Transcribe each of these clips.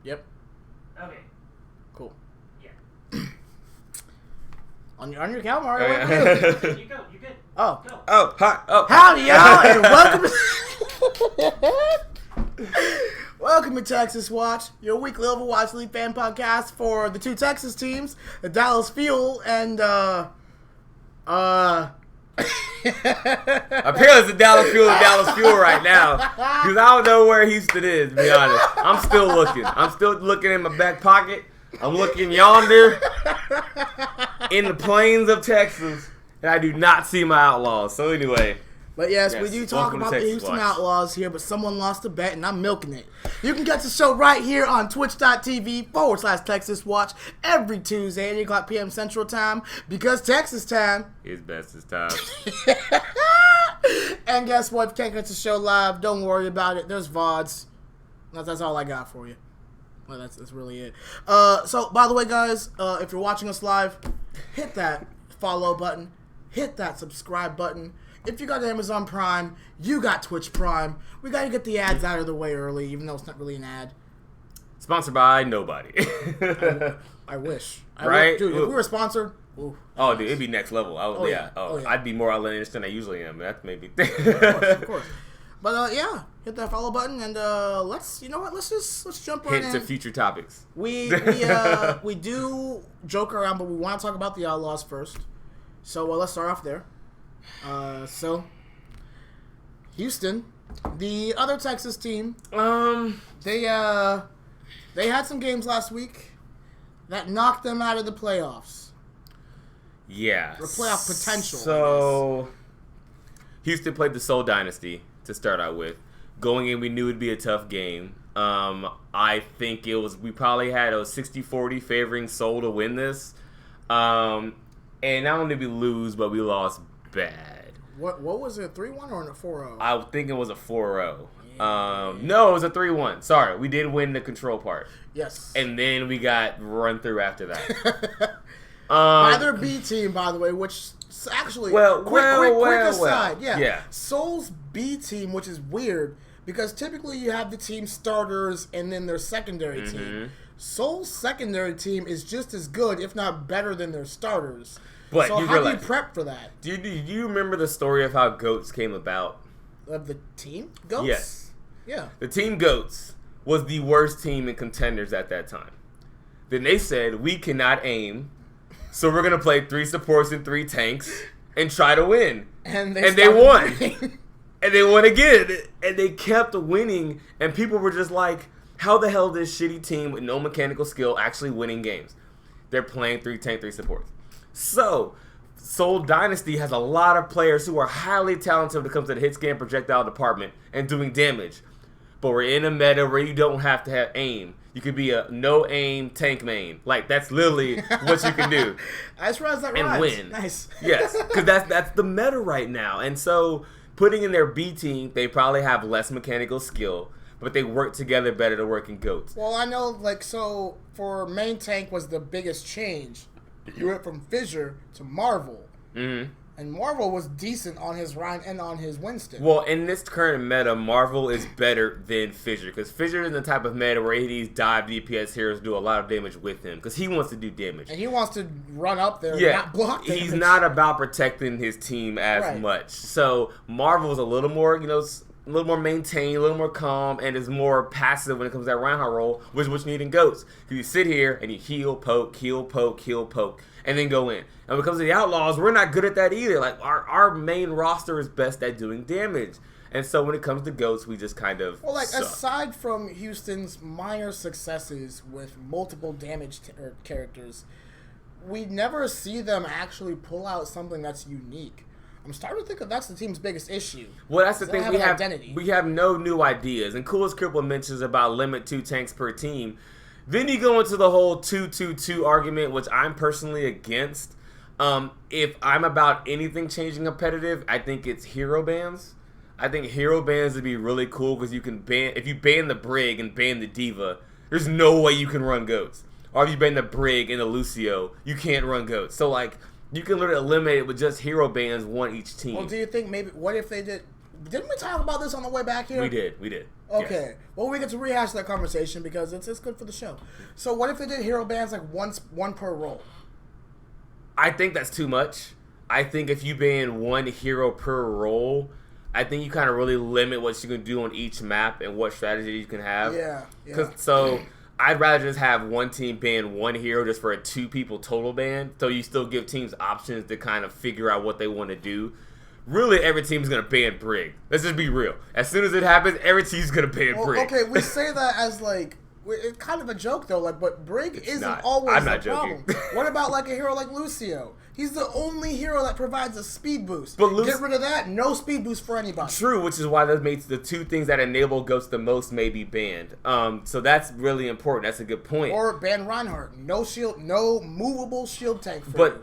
Yep. Okay. Cool. Yeah. On your account, Mario. You go. You good. Oh. Go. Oh, hi. Oh. Howdy, y'all, and welcome to Texaswatch, your weekly Overwatch League fan podcast for the two Texas teams, the Dallas Fuel and Apparently it's the Dallas Fuel and Dallas Fuel right now. Because I don't know where Houston is, to be honest. I'm still looking. I'm still looking in my back pocket. I'm looking yonder in the plains of Texas. And I do not see my Outlaws. So anyway. But yes, we do talk about the Houston Outlaws here, but someone lost a bet, and I'm milking it. You can get the show right here on twitch.tv/TexasWatch every Tuesday at 8 o'clock p.m. Central Time, because Texas time is bestest time. And guess what? If you can't catch the show live, don't worry about it. There's VODs. That's all I got for you. Well, that's really it. So, by the way, guys, if you're watching us live, hit that follow button. Hit that subscribe button. If you got Amazon Prime, you got Twitch Prime. We got to get the ads out of the way early, even though it's not really an ad. Sponsored by nobody. I wish. Right? Dude, if we were sponsored... Ooh, oh, dude, it'd be next level. Yeah. I'd be more outlandish than I usually am. That's maybe... Of course. But, yeah, hit that follow button, and let's jump right in. Hit to future topics. We do joke around, but we want to talk about the Outlaws first. So, let's start off there. So Houston, the other Texas team, they had some games last week that knocked them out of the playoffs. Yeah. Or playoff potential. So Houston played the Seoul Dynasty to start out with. Going in, we knew it'd be a tough game. I think we probably had a 60-40 favoring Seoul to win this. And not only did we lose, but we lost bad. What was it, 3-1 or a 4-0? I think it was a 4-0. No, it was a 3-1. Sorry, we did win the control part. Yes. And then we got run through after that. By their B team, by the way, which actually, quick aside. Yeah. Seoul's B team, which is weird, because typically you have the team starters and then their secondary team. Seoul's secondary team is just as good, if not better, than their starters. But so how do you prep for that? Do you remember the story of how GOATS came about? Of the team? GOATS? Yes. Yeah. The team GOATS was the worst team in contenders at that time. Then they said, we cannot aim, so we're going to play 3 supports and 3 tanks and try to win. And they won. And they won again. And they kept winning. And people were just like, how the hell is this shitty team with no mechanical skill actually winning games? They're playing 3 tank, 3 supports. So, Seoul Dynasty has a lot of players who are highly talented when it comes to the hit scan projectile department and doing damage. But we're in a meta where you don't have to have aim. You could be a no aim tank main. Like, that's literally what you can do. I just realized that and win. Nice. Yes, because that's the meta right now. And so, putting in their B team, they probably have less mechanical skill, but they work together better to work in GOATs. Well, I know, so for main tank was the biggest change. You went from Fissure to Marvel. Mm-hmm. And Marvel was decent on his Rhine and on his Winston. Well, in this current meta, Marvel is better than Fissure. Because Fissure is the type of meta where these dive DPS heroes do a lot of damage with him. Because he wants to do damage. And he wants to run up there and not block damage. He's not about protecting his team as much. So Marvel's a little more, a little more maintained, a little more calm, and is more passive when it comes to that roundhouse roll, which is what you need in GOATs. Because you sit here and you heal, poke, and then go in. And when it comes to the Outlaws, we're not good at that either. Like, our main roster is best at doing damage. And so when it comes to GOATs, we just kind of suck. Aside from Houston's minor successes with multiple damage characters, we never see them actually pull out something that's unique. I'm starting to think that's the team's biggest issue. Well, that's the thing. We have no new ideas. And Coolest Cripple mentions about limit 2 tanks per team. Then you go into the whole 2-2-2 argument, which I'm personally against. If I'm about anything changing competitive, I think it's hero bans. I think hero bans would be really cool because you can if you ban the Brig and ban the Diva, there's no way you can run GOATs. Or if you ban the Brig and the Lucio, you can't run GOATs. So, you can literally eliminate it with just hero bans, one each team. Well, do you think what if they did? Didn't we talk about this on the way back here? We did. Okay. Well, we get to rehash that conversation because it's good for the show. So what if they did hero bans like one per role? I think that's too much. I think if you ban one hero per role, I think you kind of really limit what you can do on each map and what strategy you can have. Yeah. So I'd rather just have one team ban one hero just for a 2 people total ban. So you still give teams options to kind of figure out what they want to do. Really, every team's going to ban Brig. Let's just be real. As soon as it happens, every team's going to ban Brig. Okay, we say that as like, it's kind of a joke though, like, but Brig isn't always I'm not the problem. What about like a hero like Lucio? He's the only hero that provides a speed boost. But get rid of that, no speed boost for anybody. True, which is why that makes the 2 things that enable Ghost the most may be banned. So that's really important. That's a good point. Or ban Reinhardt. No shield, no movable shield tank. But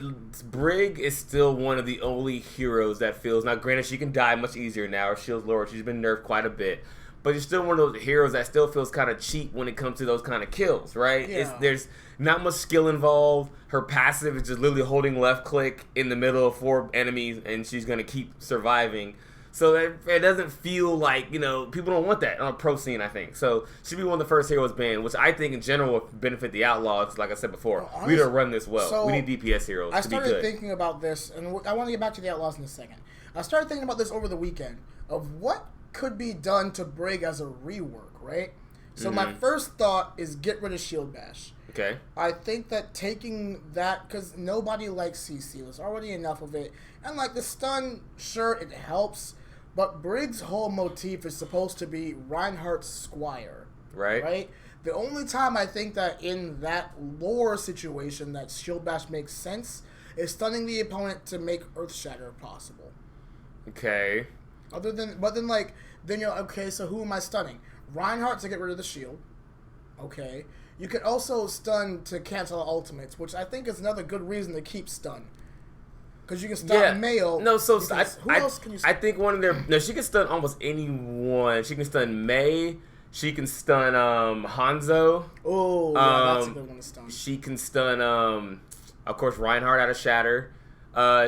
Brig is still one of the only heroes that feels, now granted she can die much easier now. Her shield's lower. She's been nerfed quite a bit. But you're still one of those heroes that still feels kind of cheap when it comes to those kind of kills, right? Yeah. There's not much skill involved. Her passive is just literally holding left click in the middle of 4 enemies, and she's going to keep surviving. So it doesn't feel like, people don't want that on a pro scene, I think. So she'd be one of the first heroes banned, which I think in general would benefit the Outlaws, like I said before. Well, honestly, we don't run this well. So we need DPS heroes to be good. I started thinking about this, and I want to get back to the Outlaws in a second. I started thinking about this over the weekend of what could be done to Brig as a rework, right? So my first thought is get rid of Shield Bash. Okay. I think that taking that, because nobody likes CC, there's already enough of it. And like the stun, sure, it helps, but Brig's whole motif is supposed to be Reinhardt's Squire. Right? The only time I think that in that lore situation that Shield Bash makes sense is stunning the opponent to make Earth Shatter possible. Okay. Then you're okay, so who am I stunning? Reinhardt to get rid of the shield. Okay. You could also stun to cancel ultimates, which I think is another good reason to keep stun. Because you can stun Mayo. No, so who else can you stun? I think one of their... No, she can stun almost anyone. She can stun Mei. She can stun Hanzo. Oh, yeah, that's a good one to stun. She can stun, of course, Reinhardt out of Shatter.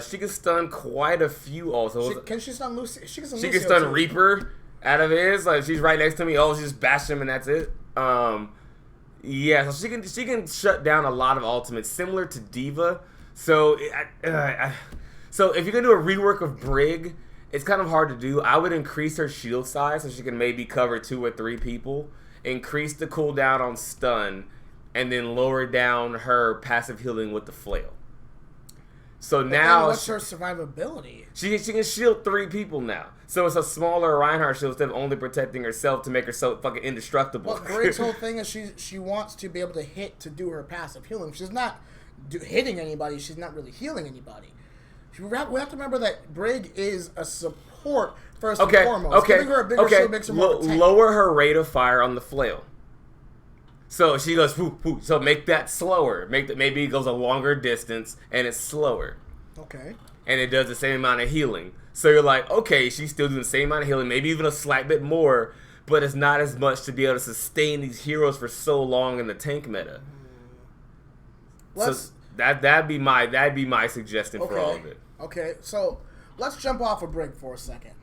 She can stun quite a few also. Can she stun Lucy? She can stun Reaper out of his. Like, she's right next to me. Oh, she just bashed him and that's it. Yeah, so she can shut down a lot of ultimates, similar to Diva. So, so if you're gonna do a rework of Brig, it's kind of hard to do. I would increase her shield size so she can maybe cover 2 or 3 people. Increase the cooldown on stun, and then lower down her passive healing with the flail. So now, what's her survivability? She can shield 3 people now. So it's a smaller Reinhardt shield instead of only protecting herself to make her so fucking indestructible. But Brig's whole thing is she wants to be able to hit to do her passive healing. She's not hitting anybody. She's not really healing anybody. We have to remember that Brig is a support first and foremost. Giving her a bigger shield makes her more tank. Lower her rate of fire on the flail. So she goes, whoo, whoo. So make that slower. Maybe it goes a longer distance and it's slower. Okay. And it does the same amount of healing. So you're like, okay, she's still doing the same amount of healing, maybe even a slight bit more, but it's not as much to be able to sustain these heroes for so long in the tank meta. So that'd be my suggestion for all of it. Okay, so let's jump off of Brig for a second.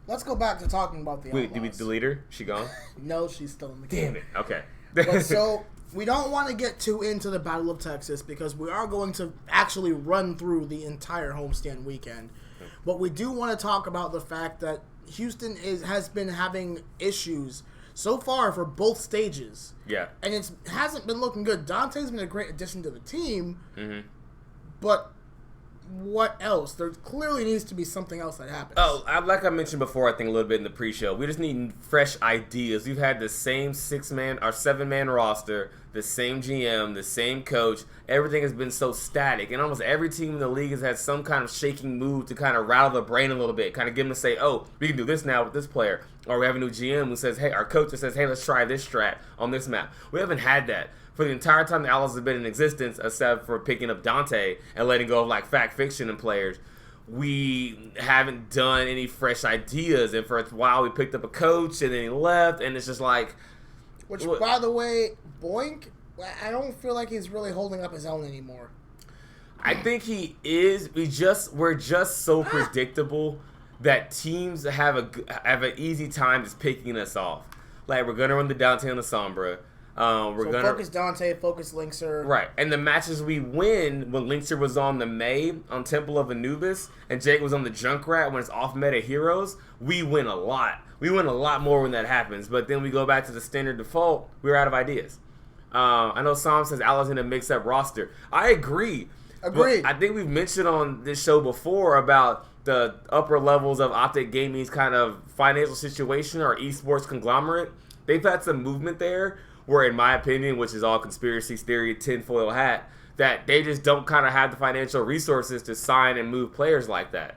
Let's go back to talking about the Outlaws. Wait, did we delete her? She gone? No, she's still in the game. Damn it. Okay. But so we don't want to get too into the Battle of Texas because we are going to actually run through the entire homestand weekend. But we do want to talk about the fact that Houston has been having issues so far for both stages. Yeah. And it hasn't been looking good. Dante's been a great addition to the team. Mm-hmm. But what else? There clearly needs to be something else that happens. Oh, like I mentioned before, I think a little bit in the pre-show, we just need fresh ideas. We've had the same 6-man or 7-man roster, the same GM, the same coach. Everything has been so static, and almost every team in the league has had some kind of shaking move to kind of rattle the brain a little bit, kind of get them to say, oh, we can do this now with this player. Or we have a new GM who says, hey, our coach that says, hey, let's try this strat on this map. We haven't had that for the entire time the Outlaws have been in existence, except for picking up Dante and letting go of like fact fiction and players. We haven't done any fresh ideas, and for a while we picked up a coach and then he left, and it's just like, which by the way, Boink, I don't feel like he's really holding up his own anymore. I think he is. We're just so predictable that teams have an easy time just picking us off. Like, we're going to run the Dante and the Sombra. Focus Dante, focus Linkser. Right. And the matches we win when Linkser was on the May on Temple of Anubis and Jake was on the Junkrat when it's off-meta heroes, we win a lot. We win a lot more when that happens. But then we go back to the standard default, we're out of ideas. I know Sam says Al's in a mix-up roster. I agree. Agreed. I think we've mentioned on this show before about the upper levels of Optic Gaming's kind of financial situation or esports conglomerate. They've had some movement there where, in my opinion, which is all conspiracy theory, tinfoil hat, that they just don't kind of have the financial resources to sign and move players like that.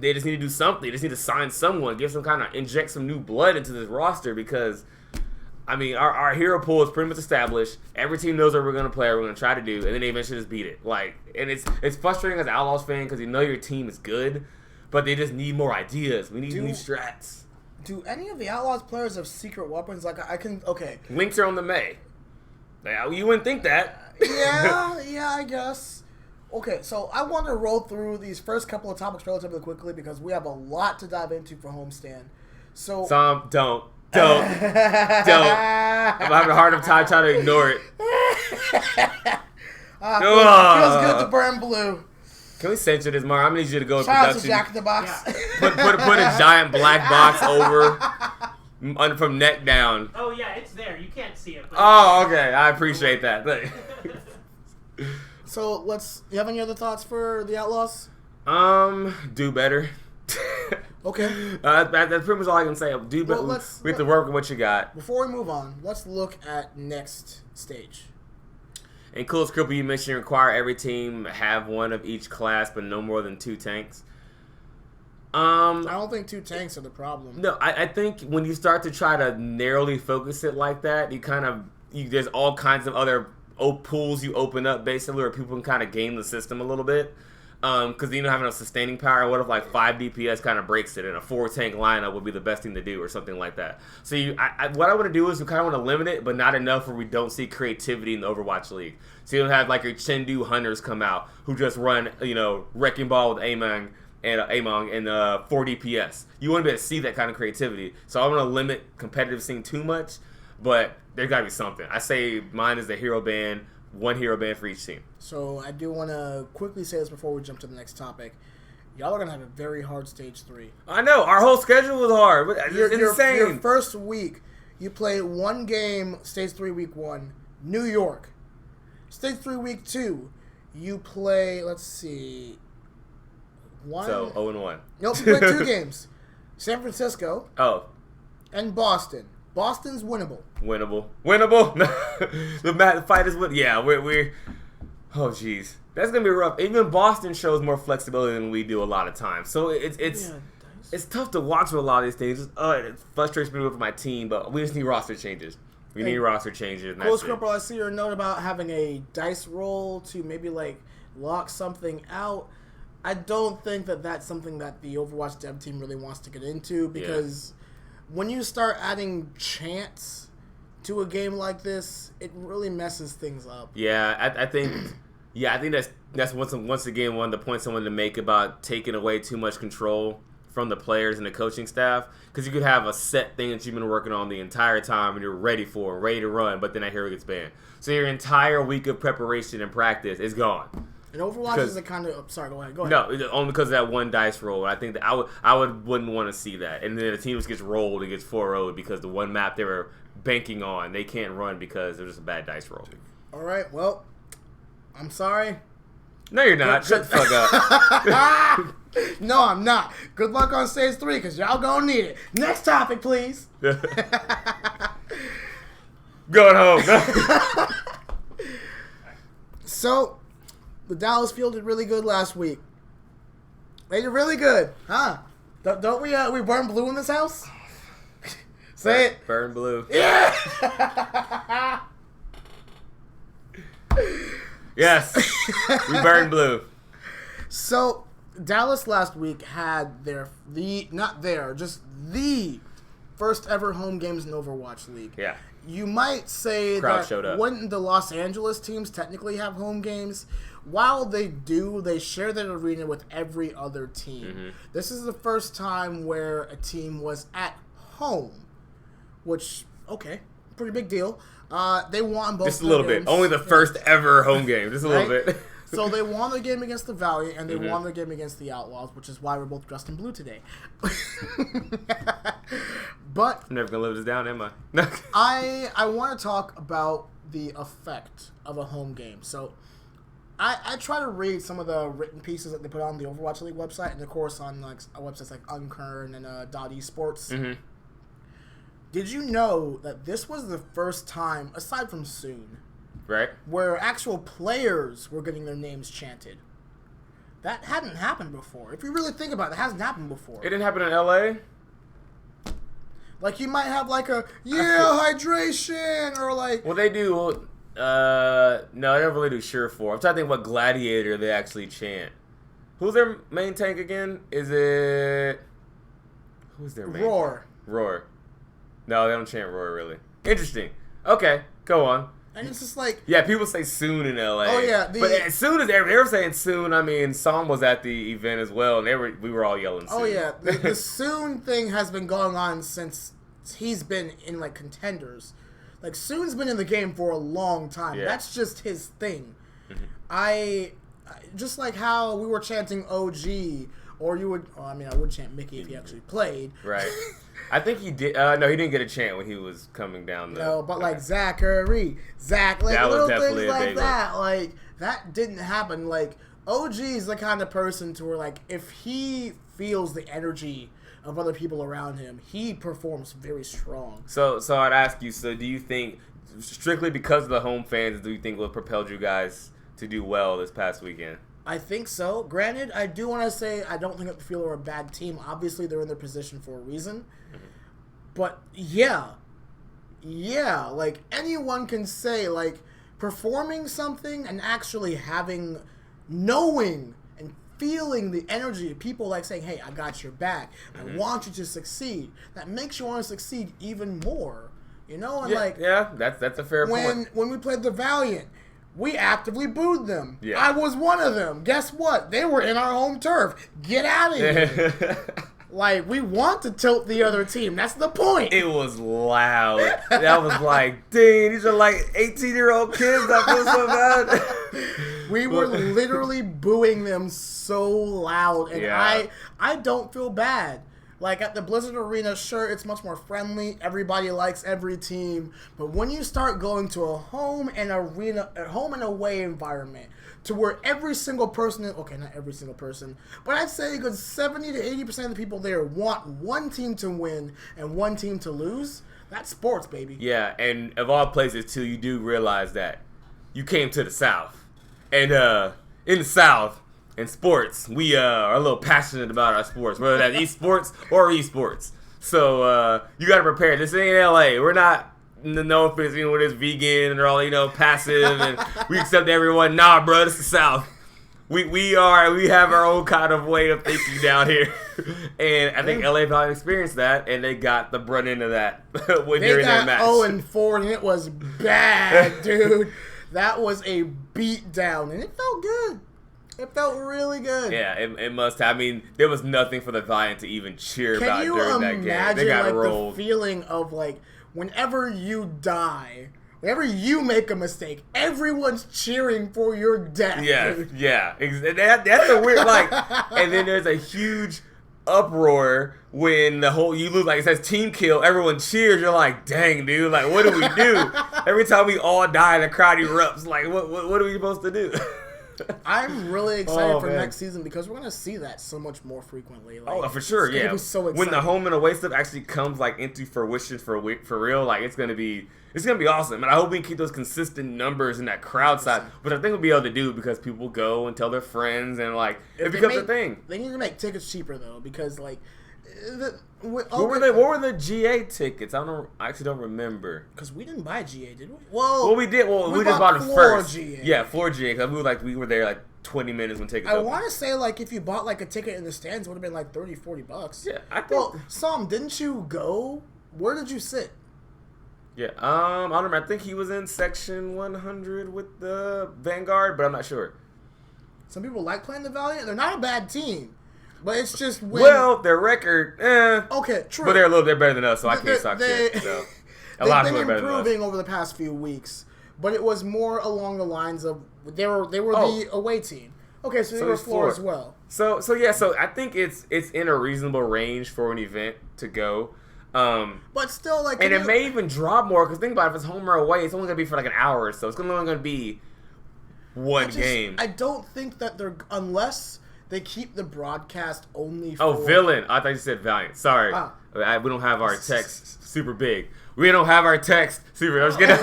They just need to do something. They just need to sign someone, give some kind of, inject some new blood into this roster because, I mean, our hero pool is pretty much established. Every team knows what we're going to play, what we're going to try to do, and then they eventually just beat it. Like, and it's frustrating as an Outlaws fan because you know your team is good, but they just need more ideas. We need new strats. Do any of the Outlaws players have secret weapons? Like, okay. Links are on the May. You wouldn't think that. Yeah, I guess. Okay, so I want to roll through these first couple of topics relatively quickly because we have a lot to dive into for Homestand. So, Some don't. I'm having a hard time trying to ignore it. Feels good to burn blue. Can we censor this, Mark? I'm gonna need you to go to Shout out to production. Jack in the Box. Yeah. Put a giant black box over from neck down. Oh yeah, it's there. You can't see it. But Oh, okay. I appreciate that. So you have any other thoughts for the Outlaws? Do better. Okay. That's pretty much all I can say. Do better. Well, we have to work with what you got. Before we move on, let's look at next stage. In Cool Scribble, you mentioned require every team have one of each class, but no more than 2 tanks. I don't think 2 tanks are the problem. No, I think when you start to try to narrowly focus it like that, there's all kinds of other pools you open up basically where people can kind of game the system a little bit. Because you don't have enough sustaining power. What if like 5 DPS kind of breaks it and a 4 tank lineup would be the best thing to do or something like that. So what I want to do is we kind of want to limit it, but not enough where we don't see creativity in the Overwatch League. So you don't have like your Chengdu hunters come out who just run, Wrecking Ball with Among and 4 DPS. You want to be able to see that kind of creativity. So I want to limit competitive scene too much, but there's got to be something. I say mine is the hero ban. 1 hero ban for each team. So I do want to quickly say this before we jump to the next topic. Y'all are going to have a very hard stage 3. I know. Our whole schedule was hard. It's insane. Your first week, you play 1 game, stage 3 week 1, New York. Stage 3 week 2, you play, let's see, 1. So 0-1. Nope, you play 2 games. San Francisco. Oh. And Boston. Boston's winnable. Winnable. The fight is win. Yeah, we're. Oh, jeez, that's gonna be rough. Even Boston shows more flexibility than we do a lot of times, so it's tough to watch with a lot of these things. It frustrates me with my team, but we just need roster changes. We need roster changes. Cool Scribble, I see your note about having a dice roll to maybe like lock something out. I don't think that that's something that the Overwatch dev team really wants to get into because. Yeah. When you start adding chance to a game like this, it really messes things up. Yeah, I think that's once again one of the points I wanted to make about taking away too much control from the players and the coaching staff. Because you could have a set thing that you've been working on the entire time and you're ready for and ready to run, but then that hero gets banned. So your entire week of preparation and practice is gone. And Overwatch is a kind of... sorry, go ahead. No, only because of that 1 dice roll. I think that I wouldn't want to see that. And then the team just gets rolled and gets 4-0'd because the one map they were banking on, they can't run because it was just a bad dice roll. All right, well, I'm sorry. No, you're not. Shut the fuck up. No, I'm not. Good luck on stage 3 because y'all gonna need it. Next topic, please. Going home. So... The Dallas field did really good last week. They did really good, huh? Don't we burn blue in this house? Say it. Burn blue. Yeah. Yes, we burn blue. So Dallas last week had the first ever home games in Overwatch League. Yeah. You might say Crowd that showed up. Wouldn't the Los Angeles teams technically have home games? While they do, they share that arena with every other team. Mm-hmm. This is the first time where a team was at home which, okay, pretty big deal. They won both. Just a little bit. Only the first ever home game. Just a little bit. So they won their game against the Valiant, and they won their game against the Outlaws, which is why we're both dressed in blue today. But I'm never gonna live this down, am I? I want to talk about the effect of a home game. So I try to read some of the written pieces that they put on the Overwatch League website, and of course on like websites like Unkern and .esports. Mm-hmm. Did you know that this was the first time, aside from Soon, Right. where actual players were getting their names chanted? That hadn't happened before. If you really think about it, it hasn't happened before. It didn't happen in LA. Like, you might have like a, hydration, or like... Well, they do. No, they don't really do Surefour. I'm trying to think what Gladiator they actually chant. Who's their main tank again? Is it... Who's their main Roar. tank? Roar. No, they don't chant Roar, really. Interesting. Okay, go on. And it's just like... Yeah, people say Soon in LA. Oh, yeah. But as soon as they were saying Soon, I mean, Psalm was at the event as well, and we were all yelling Soon. Oh, yeah. The Soon thing has been going on since he's been in, like, contenders. Like, Soon's been in the game for a long time. Yeah. That's just his thing. Mm-hmm. Just like how we were chanting OG, or you would... Oh, I mean, I would chant Mickey if he actually played. Right. I think he did. No, he didn't get a chant when he was coming down the... No, but like Zachary, Zach, like that little was things definitely a like big that. Like, that didn't happen. Like, OG is the kind of person to where, like, if he feels the energy of other people around him, he performs very strong. So I'd ask you, so do you think, strictly because of the home fans, do you think what propelled you guys to do well this past weekend? I think so. Granted, I do want to say I don't think that the Field are a bad team. Obviously, they're in their position for a reason. Mm-hmm. But, yeah, like, anyone can say, like, performing something and actually knowing and feeling the energy of people, like, saying, hey, I got your back. I want you to succeed. That makes you want to succeed even more. You know? And, that's a fair point. When we played the Valiant, we actively booed them. Yeah. I was one of them. Guess what? They were in our home turf. Get out of here. Like, we want to tilt the other team. That's the point. It was loud. That was like, dang, these are like 18-year-old kids. I feel so bad. We were literally booing them so loud. And I don't feel bad. Like, at the Blizzard Arena, sure, it's much more friendly. Everybody likes every team. But when you start going to a home and away environment, to where every single person, okay, not every single person, but I'd say a good 70 to 80% of the people there want one team to win and one team to lose. That's sports, baby. Yeah, and of all places, too, you do realize that you came to the South. And in the South, in sports, we are a little passionate about our sports, whether that's esports or esports. So you got to prepare. This ain't LA. We're not... No offense, when it's vegan and they're all, passive and we accept everyone. Nah, bro, it's the South. We have our own kind of way of thinking down here. And I think LA Valley experienced that, and they got the brunt end of that during their match. They got 0-4, and it was bad, dude. That was a beatdown, and it felt good. It felt really good. Yeah, it must have. I mean, there was nothing for the Valiant to even cheer about during that game. They got rolled. The feeling of, like, whenever you die, whenever you make a mistake, everyone's cheering for your death. Yeah. That's a weird, like, and then there's a huge uproar when you lose, like it says team kill, everyone cheers, you're like, dang, dude, like, what do we do? Every time we all die, the crowd erupts, like, what are we supposed to do? I'm really excited for next season because we're gonna see that so much more frequently. Like, for sure, it's gonna be so exciting. When the home and away stuff actually comes like into fruition for real, like it's gonna be awesome. And I hope we can keep those consistent numbers in that crowd side. But I think we'll be able to do it because people go and tell their friends and like it becomes a thing. They need to make tickets cheaper though because like. What were the GA tickets? I actually don't remember. Because we didn't buy GA, did we? Well, we did. Well, we just bought it first. GA. Yeah, floor GA. Because we were there like 20 minutes when tickets. I want to say like if you bought like a ticket in the stands, it would have been like $30-$40. Yeah, I think. Well, Sam, didn't you go? Where did you sit? Yeah, I don't remember. I think he was in section 100 with the Vanguard, but I'm not sure. Some people like playing the Valiant. They're not a bad team. But it's just when... Well, their record, Okay, true. But they're better than us, so I can't talk shit. So. They've been improving over the past few weeks, but it was more along the lines of they were the away team. Okay, so they were floor as well. So I think it's in a reasonable range for an event to go. But still, like, and it may even drop more because think about it, if it's home or away, it's only gonna be for like an hour or so. It's only gonna be one game. I don't think that they're unless they keep the broadcast only for... Oh, villain. I thought you said Valiant. Sorry. We don't have our text super big. We don't have our text super... I'm just kidding.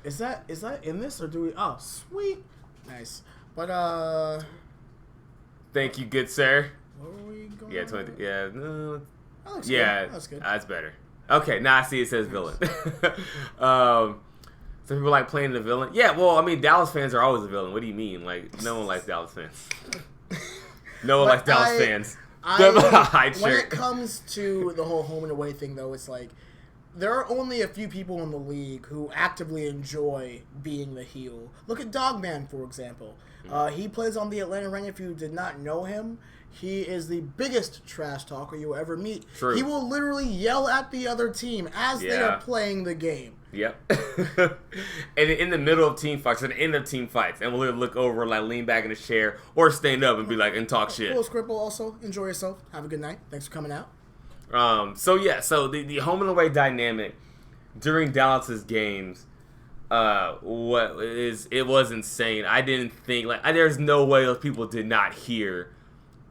Is that in this, or do we... Oh, sweet. Nice. But, Thank you, good sir. Where were we going? Yeah, 20... Yeah. That looks Yeah. good. That's good. That's better. Okay, now I see it says villain. Some people like playing the villain. Yeah, well, I mean, Dallas fans are always a villain. What do you mean? Like, no one likes Dallas fans. No one likes Dallas fans. When it comes to the whole home and away thing, though, it's like there are only a few people in the league who actively enjoy being the heel. Look at Dogman, for example. He plays on the Atlanta Reign. If you did not know him, he is the biggest trash talker you will ever meet. True. He will literally yell at the other team as they are playing the game. Yep. And in the middle of team fights, at the end of team fights, and we'll look over, like lean back in the chair, or stand up and be like, and talk shit. Cool, Scribble, also, enjoy yourself. Have a good night. Thanks for coming out. So the home and away dynamic during Dallas's games, it was insane. I didn't think, there's no way those people did not hear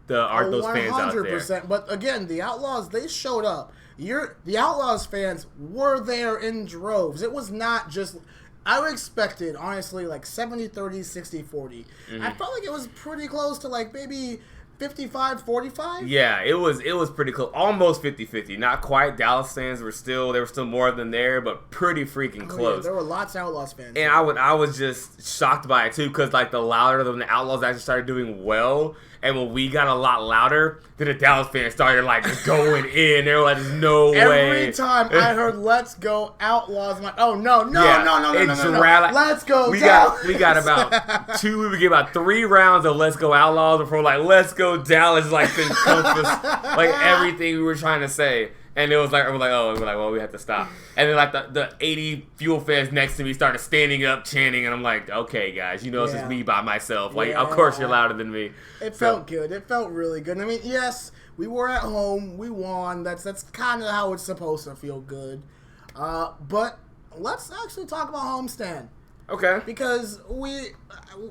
those fans out there. 100%. But again, the Outlaws, they showed up. The Outlaws fans were there in droves. It was not just... I would expected, honestly, like 70-30, 60-40. Mm-hmm. I felt like it was pretty close to like maybe 55-45. Yeah, it was pretty close. Almost 50-50. Not quite. Dallas fans were still more than there, but pretty freaking close. Yeah, there were lots of Outlaws fans. And I was just shocked by it too, because like the louder when the Outlaws actually started doing well, and when we got a lot louder, then the Dallas fans started like going in. They were like, "There's no way." Every time I heard "Let's go Outlaws," I'm like, "Oh no, let's go!" We got about we get about 3 rounds of "Let's go Outlaws" before like "Let's go Dallas" like encompass like everything we were trying to say. And it was like, well, we have to stop. And then like the 80 Fuel fans next to me started standing up, chanting, and I'm like, okay, guys, it's just me by myself. Like, of course you're louder than me. It felt good. It felt really good. I mean, yes, we were at home, we won. That's kind of how it's supposed to feel good. But let's actually talk about Homestand. Okay. Because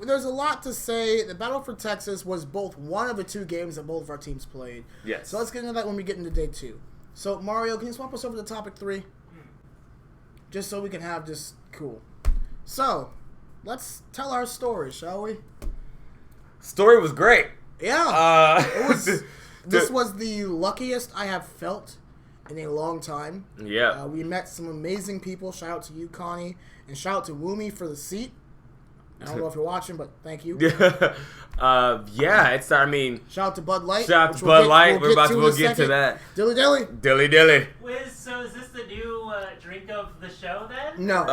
there's a lot to say. The Battle for Texas was both one of the 2 games that both of our teams played. Yes. So let's get into that when we get into day 2. So, Mario, can you swap us over to topic 3? Just so we can have this cool. So, let's tell our story, shall we? Story was great. Yeah. This was the luckiest I have felt in a long time. Yeah. We met some amazing people. Shout out to you, Connie. And shout out to Woomy for the seat. I don't know if you're watching, but thank you. Shout out to Bud Light. Shout out to Bud Light. We'll get to that. Dilly Dilly. Dilly Dilly. So is this the new drink of the show then? No.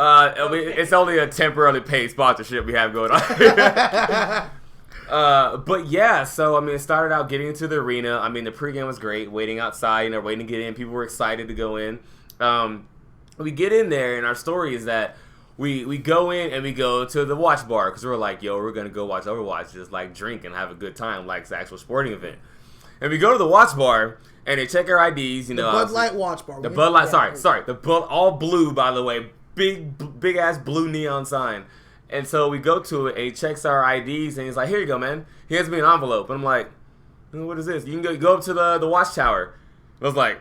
It's only a temporarily paid sponsorship we have going on. But yeah, so it started out getting into the arena. The pregame was great. Waiting outside, waiting to get in. People were excited to go in. We get in there, and our story is that we go in and we go to the watch bar because we're like, yo, we're gonna go watch Overwatch, just like drink and have a good time, like it's an actual sporting event. And we go to the watch bar and they check our IDs. The Bud Light watch bar. The Bud Light. Sorry. The all blue, by the way, big ass blue neon sign. And so we go to it and he checks our IDs and he's like, here you go, man. He hands me an envelope and I'm like, what is this? You can go up to the watchtower. I was like,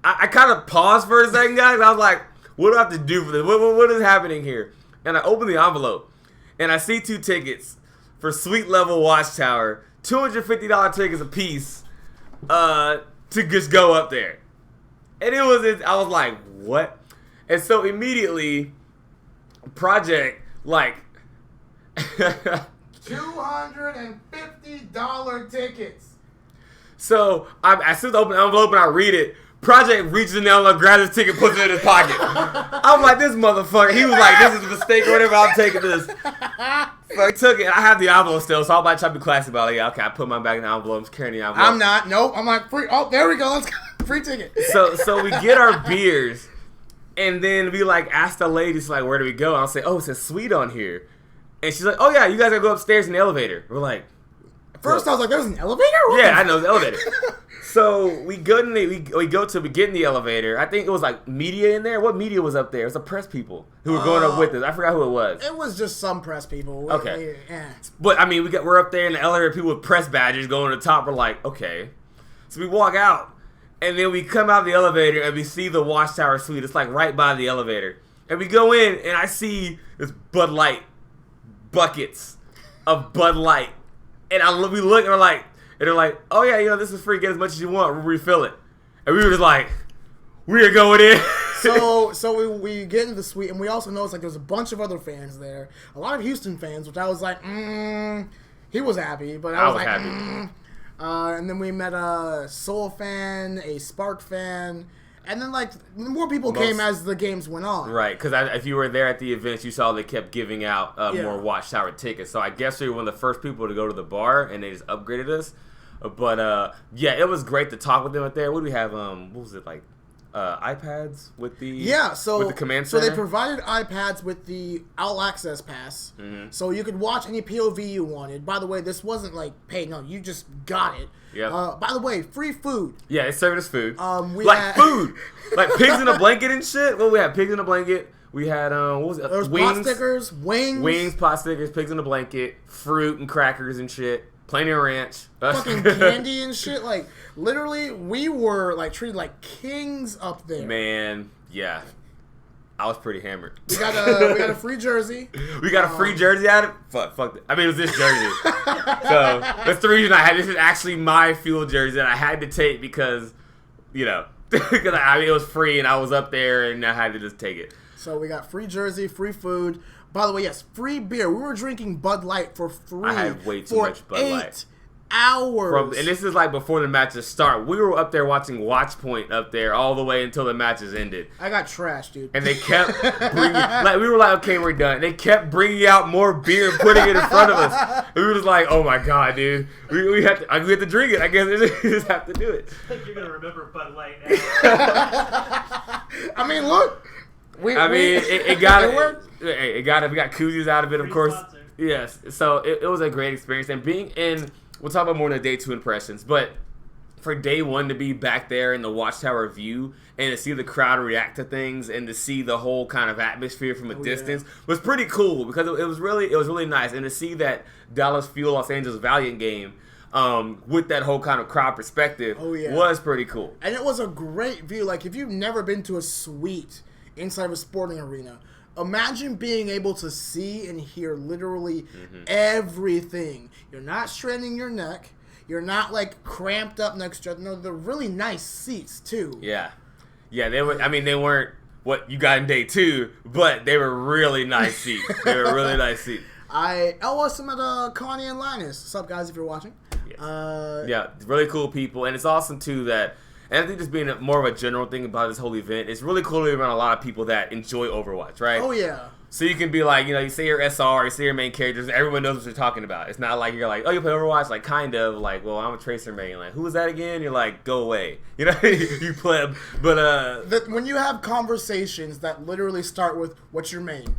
I kind of paused for a second, guys. I was like, what do I have to do for this? What is happening here? And I open the envelope, and I see 2 tickets for Suite Level Watchtower, $250 tickets a piece, to just go up there. And I was like, what? And so immediately, Projekt, $250 tickets. So I still open the envelope and I read it. Project reaches in there, grabs his ticket, puts it in his pocket. I'm like, this motherfucker. He was like, this is a mistake or whatever. I'm taking this. So he took it. I have the envelope still, so I'm about to try to be classy about it. Yeah, okay, I put my bag in the envelope. I'm carrying the envelope. I'm not. Nope. I'm like, free. Oh, there we go. Let's go. Free ticket. So we get our beers, and then we like ask the ladies like, where do we go? And I'll say, oh, it's a suite on here. And she's like, oh yeah, you guys gotta go upstairs in the elevator. We're like, first I was like, there's an elevator? What yeah, I know the elevator. So we get in the elevator. I think it was like media in there. What media was up there? It was the press people who were going up with us. I forgot who it was. It was just some press people. Okay. But I mean, we're up there in the elevator. People with press badges going to the top. We're like, okay. So we walk out, and then we come out of the elevator and we see the Watchtower suite. It's like right by the elevator, and we go in and I see this Bud Light buckets of Bud Light, and we look and we're like. And they're like, oh yeah, this is free. Get as much as you want. We'll refill it. And we were just like, we're going in. So we get into the suite, and we also noticed like there's a bunch of other fans there. A lot of Houston fans, which I was like, he was happy, but I was like, happy. And then we met a Soul fan, a Spark fan. And then, like, more people came as the games went on. Right, because if you were there at the events, you saw they kept giving out more Watchtower tickets. So I guess we were one of the first people to go to the bar, and they just upgraded us. But, yeah, it was great to talk with them up there. What do we have? What was it, like, iPads with the with the command center? So they provided iPads with the All Access Pass. Mm-hmm. So you could watch any POV you wanted. By the way, this wasn't, like, paid. No, you just got it. Yeah. By the way, free food. Yeah, they served us food. Food, like pigs in a blanket and shit. Well, we had pigs in a blanket. We had what was it? There was wings, pot stickers, wings, pot stickers, pigs in a blanket, fruit and crackers and shit. Plenty of ranch, fucking candy and shit. Like literally, we were like treated like kings up there. Man, yeah. I was pretty hammered. We got a free jersey. We got a free jersey out of fuck. I mean, it was this jersey. So that's the reason I had. This is actually my Fuel jersey that I had to take because, because it was free and I was up there and I had to just take it. So we got free jersey, free food. By the way, yes, free beer. We were drinking Bud Light for free. I had way too much Bud Light. Hours. And this is like before the matches start. We were up there watching Watch Point up there all the way until the matches ended. I got trashed, dude. And they kept bringing, we were like, okay, we're done. They kept bringing out more beer and putting it in front of us. And we were just like, oh my god, dude, we have to drink it. I guess we just have to do it. You're gonna remember Bud Light now. I mean, look. We got it. We got koozies out of it, of course. Sponsor. Yes. So it was a great experience, and being in. We'll talk about more in the day 2 impressions, but for day 1 to be back there in the Watchtower view and to see the crowd react to things and to see the whole kind of atmosphere from a distance was pretty cool because it was really nice, and to see that Dallas Fuel Los Angeles Valiant game with that whole kind of crowd perspective was pretty cool. And it was a great view. Like if you've never been to a suite inside of a sporting arena, imagine being able to see and hear literally everything. You're not straining your neck. You're not like cramped up next to each other. No, they're really nice seats too. Yeah. Yeah, they were. I mean, they weren't what you got in day 2, but they were really nice seats. I also met Connie and Linus. What's up, guys? If you're watching. Yes. Yeah, really cool people, and it's awesome too that. And I think just being more of a general thing about this whole event, it's really cool to be around a lot of people that enjoy Overwatch, right? Oh, yeah. So you can be like, you say your SR, you say your main characters, and everyone knows what you're talking about. It's not like you're like, oh, you play Overwatch? Like, kind of. Like, well, I'm a Tracer main. Like, who was that again? You're like, go away. You pleb. But, when you have conversations that literally start with, what's your main?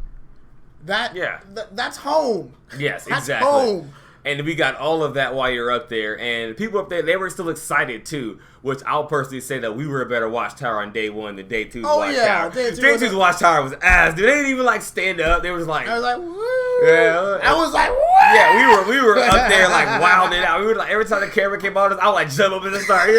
That's home. Yes, that's exactly. Home. And we got all of that while you're up there. And people up there, they were still excited too, which I'll personally say that we were a better Watchtower on day 1 than day 2's Watchtower. Day 2's Watchtower was ass, dude. They didn't even like stand up. They was like, I was like, woo. Yeah. I was like, woo. Yeah, we were up there like wilding out. We were like, every time the camera came on us, I would like jump up and start,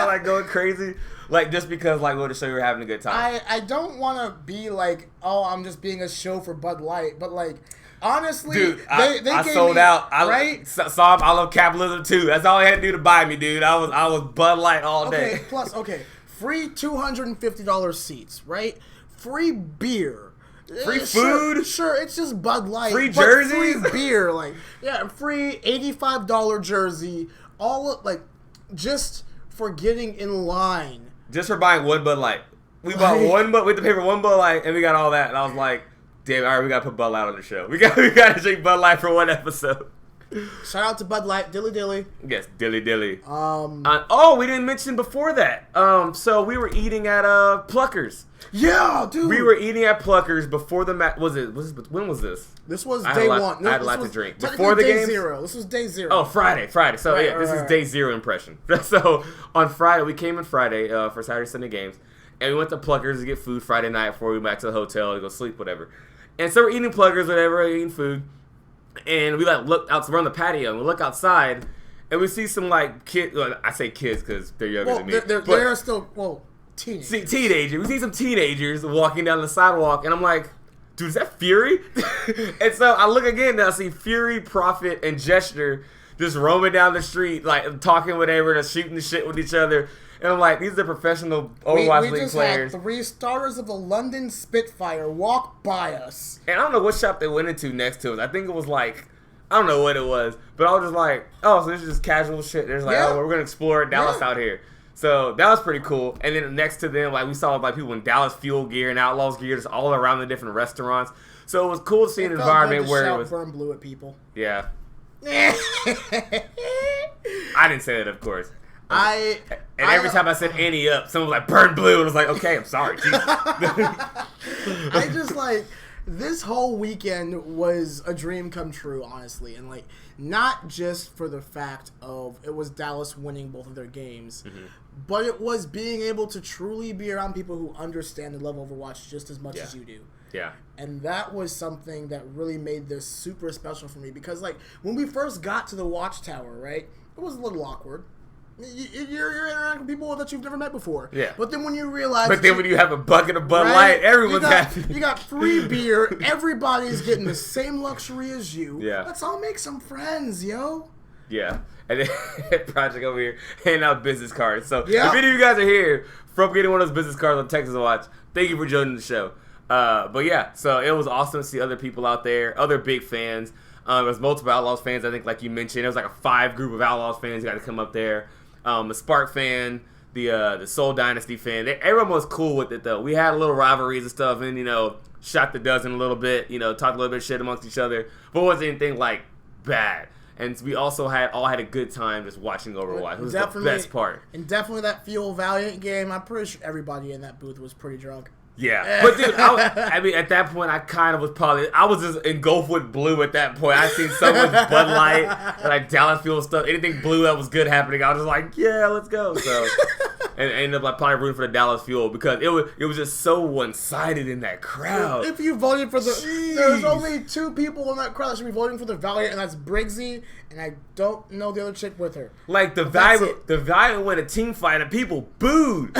like going crazy. Like, just because, like, we wanted to show you were having a good time. I don't want to be like, oh, I'm just being a show for Bud Light, but like, honestly, dude, I sold out. Right? Saw I love capitalism too. That's all he had to do to buy me, dude. I was Bud Light all day. Okay, free $250 seats, right? Free beer. Free food? Sure, it's just Bud Light. Free jerseys? Free beer, free $85 jersey. All just for getting in line just for buying one Bud Light. We bought one Bud. We had to pay for one Bud Light, and we got all that. And I was like, damn, all right, we got to put Bud Light on the show. We got to drink Bud Light for one episode. Shout out to Bud Light, Dilly Dilly. Yes, Dilly Dilly. We didn't mention before that. So we were eating at Pluckers. Yeah, dude. We were eating at Pluckers before the match. When was this? This was day one. I had a lot to drink before the game. This was day 0. Oh, Friday. So this is day 0 impression. So on Friday, we came in Friday for Saturday Sunday games, and we went to Pluckers to get food Friday night before we went back to the hotel to go sleep, whatever. And so we're eating Pluckers, whatever, eating food. And we look out. We're on the patio and we look outside, and we see some kids. Well, I say kids because they're younger than me. They're still teenagers. Teenagers. We see some teenagers walking down the sidewalk, and I'm like, dude, is that Fury? And so I look again, and I see Fury, Prophet, and Gesture just roaming down the street, talking whatever, just shooting the shit with each other. And I'm like, these are professional Overwatch League players. Had 3 starters of the London Spitfire walk by us. And I don't know what shop they went into next to us. I think it was I don't know what it was. But I was just like, oh, so this is just casual shit. There's we're going to explore Dallas out here. So that was pretty cool. And then next to them, we saw people in Dallas Fuel gear and Outlaws gear just all around the different restaurants. So it was cool to see an environment where it was. Burn blue at people. Yeah. I didn't say that, of course. Every time I said Annie up, someone was like, burn blue. And I was like, okay, I'm sorry. I just this whole weekend was a dream come true, honestly. And not just for the fact of it was Dallas winning both of their games, but it was being able to truly be around people who understand and love Overwatch just as much as you do. Yeah. And that was something that really made this super special for me because, when we first got to the Watchtower, right, it was a little awkward. You're interacting with people that you've never met before. Yeah. But then when you realize... But then when you have a bucket of Bud Light, everyone's happy. You got free beer. Everybody's getting the same luxury as you. Yeah. Let's all make some friends, yo. Yeah. And then Project over here handing out business cards. So yeah. If any of you guys are here from getting one of those business cards on Texaswatch, thank you for joining the show. But yeah, so it was awesome to see other people out there, other big fans. There was multiple Outlaws fans, I think, like you mentioned. It was a 5 group of Outlaws fans who got to come up there. The Spark fan, the Soul Dynasty fan. Everyone was cool with it, though. We had a little rivalries and stuff, and, shot the dozen a little bit, talked a little bit of shit amongst each other. But it wasn't anything, bad. And we also all had a good time just watching Overwatch. It was the best part. And definitely that Fuel Valiant game, I'm pretty sure everybody in that booth was pretty drunk. Yeah, but dude, at that point, I kind of was I was just engulfed with blue at that point. I seen so much Bud Light and Dallas Fuel stuff. Anything blue that was good happening, I was just like, yeah, let's go. So, and I ended up probably rooting for the Dallas Fuel because it was just so one-sided in that crowd. If you voted for there's only 2 people in that crowd that should be voting for the Valiant, and that's Briggsy, and I don't know the other chick with her. The Valiant went a team fight and people booed,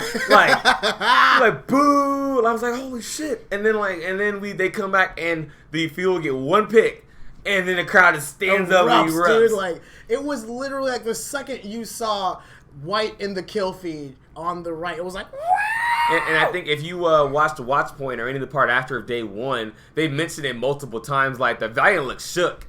boo. I was like, holy shit. And then they come back and the Fuel get 1 pick. And then the crowd just stands up and erupts. Dude, it was literally the second you saw white in the kill feed on the right, it was like, and I think if you watched the watch point or any of the part after day 1, they mentioned it multiple times. The Valiant looked shook.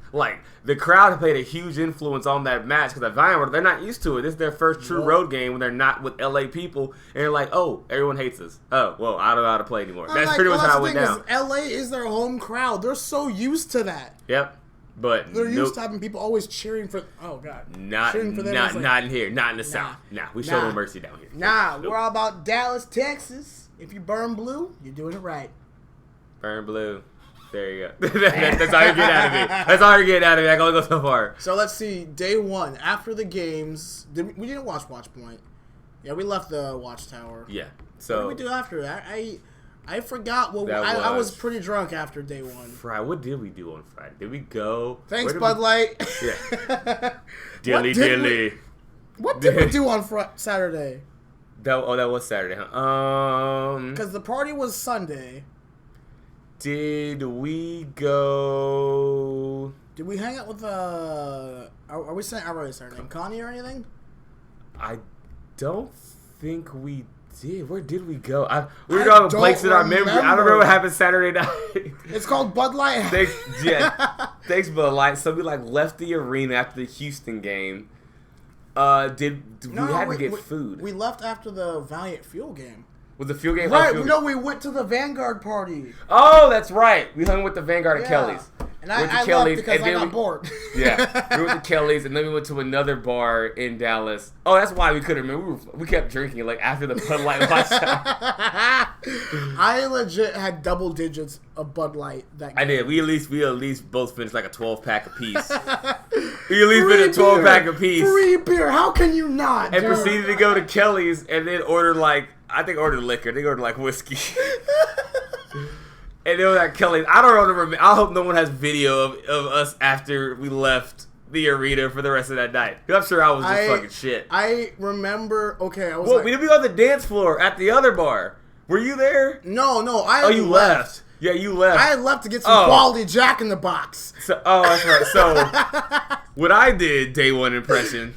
The crowd played a huge influence on that match because the Valiant, they're not used to it. This is their first true road game when they're not with LA people, and they're like, oh, everyone hates us. Oh, well, I don't know how to play anymore. That's pretty much how it went down. LA is their home crowd. They're so used to that. Yep. But they're used to having people always cheering for. Oh God, not in here, not in the South. Nah, we show no mercy down here. Nah, we're all about Dallas, Texas. If you burn blue, you're doing it right. Burn blue. There you go. That's all you're getting out of me. That's all you're getting out of me. I can only go so far. So let's see. Day 1 after the games, we didn't watch Watch Point. Yeah, we left the Watchtower. Yeah. So what did we do after that? I forgot what I was pretty drunk after day 1. Friday. What did we do on Friday? Did we go? Thanks, Bud Light. Yeah. Dilly. What did we do on Saturday? That was Saturday, huh? Because the party was Sunday. Did we go? Did we hang out with Are we saying I already started name Connie or anything? I don't think we did. Where did we go? We were going to blanks in our memory. I don't remember what happened Saturday night. It's called Bud Light. Thanks, Bud Light. So we left the arena after the Houston game. We had to get food? We left after the Valiant Fuel game. Was the fuel game? Right. No, we went to the Vanguard party. Oh, that's right. We hung with the Vanguard and Kelly's. And I left because I got bored. Yeah, we went to Kelly's, and then we went to another bar in Dallas. Oh, that's why we couldn't remember. We kept drinking like after the Bud Light watch out. I legit had double digits of Bud Light that game. I did. We at least both finished like a 12-pack apiece. We at least finished a 12-pack apiece. Free beer. How can you not? And proceeded to go to Kelly's and then order ordered liquor. They ordered like whiskey. And they were at Kelly's. I don't remember. I hope no one has video of us after we left the arena for the rest of that night. I'm sure I was just fucking shit. I remember. Okay, I was. Well, we didn't be on the dance floor at the other bar. Were you there? No. You left. Yeah, you left. I had left to get some quality Jack in the Box. So, that's right. So, what I did, day one impression.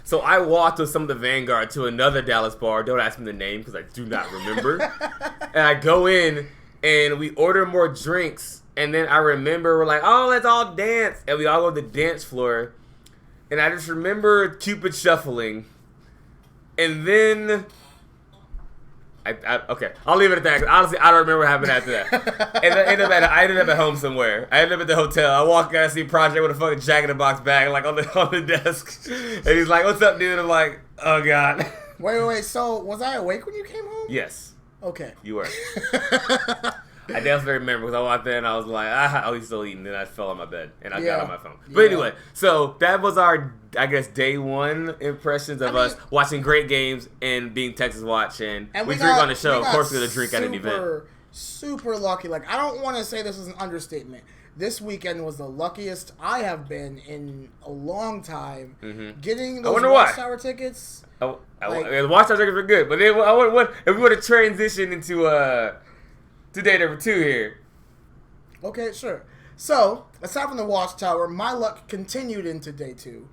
So I walked with some of the Vanguard to another Dallas bar. Don't ask me the name because I do not remember. And I go in and we order more drinks. And then I remember we're like, oh, let's all dance. And we all go to the dance floor. And I just remember Cupid shuffling. And then... okay, I'll leave it at that. Honestly, I don't remember what happened after that. And I ended up at home somewhere. I ended up at the hotel. I walk out, I see Projekt with a fucking Jack in the Box bag like on the desk. And he's like, "What's up, dude?" And I'm like, "Oh God." Wait. So was I awake when you came home? Yes. Okay. You were. I definitely remember because I walked in and I was like, he's still eating. Then I fell on my bed and I got on my phone. But anyway, so that was our, I guess, day one impressions of us watching great games and being Texaswatch. And we drink on the show. Of course, we're going to drink at an event. Super lucky. Like, I don't want to say this is an understatement. This weekend was the luckiest I have been in a long time. Mm-hmm. Getting those Watchtower tickets. The Watchtower tickets were good. But then, if we would have transitioned into... to day number 2 here. Okay, sure. So, aside from the Watchtower, my luck continued into day 2.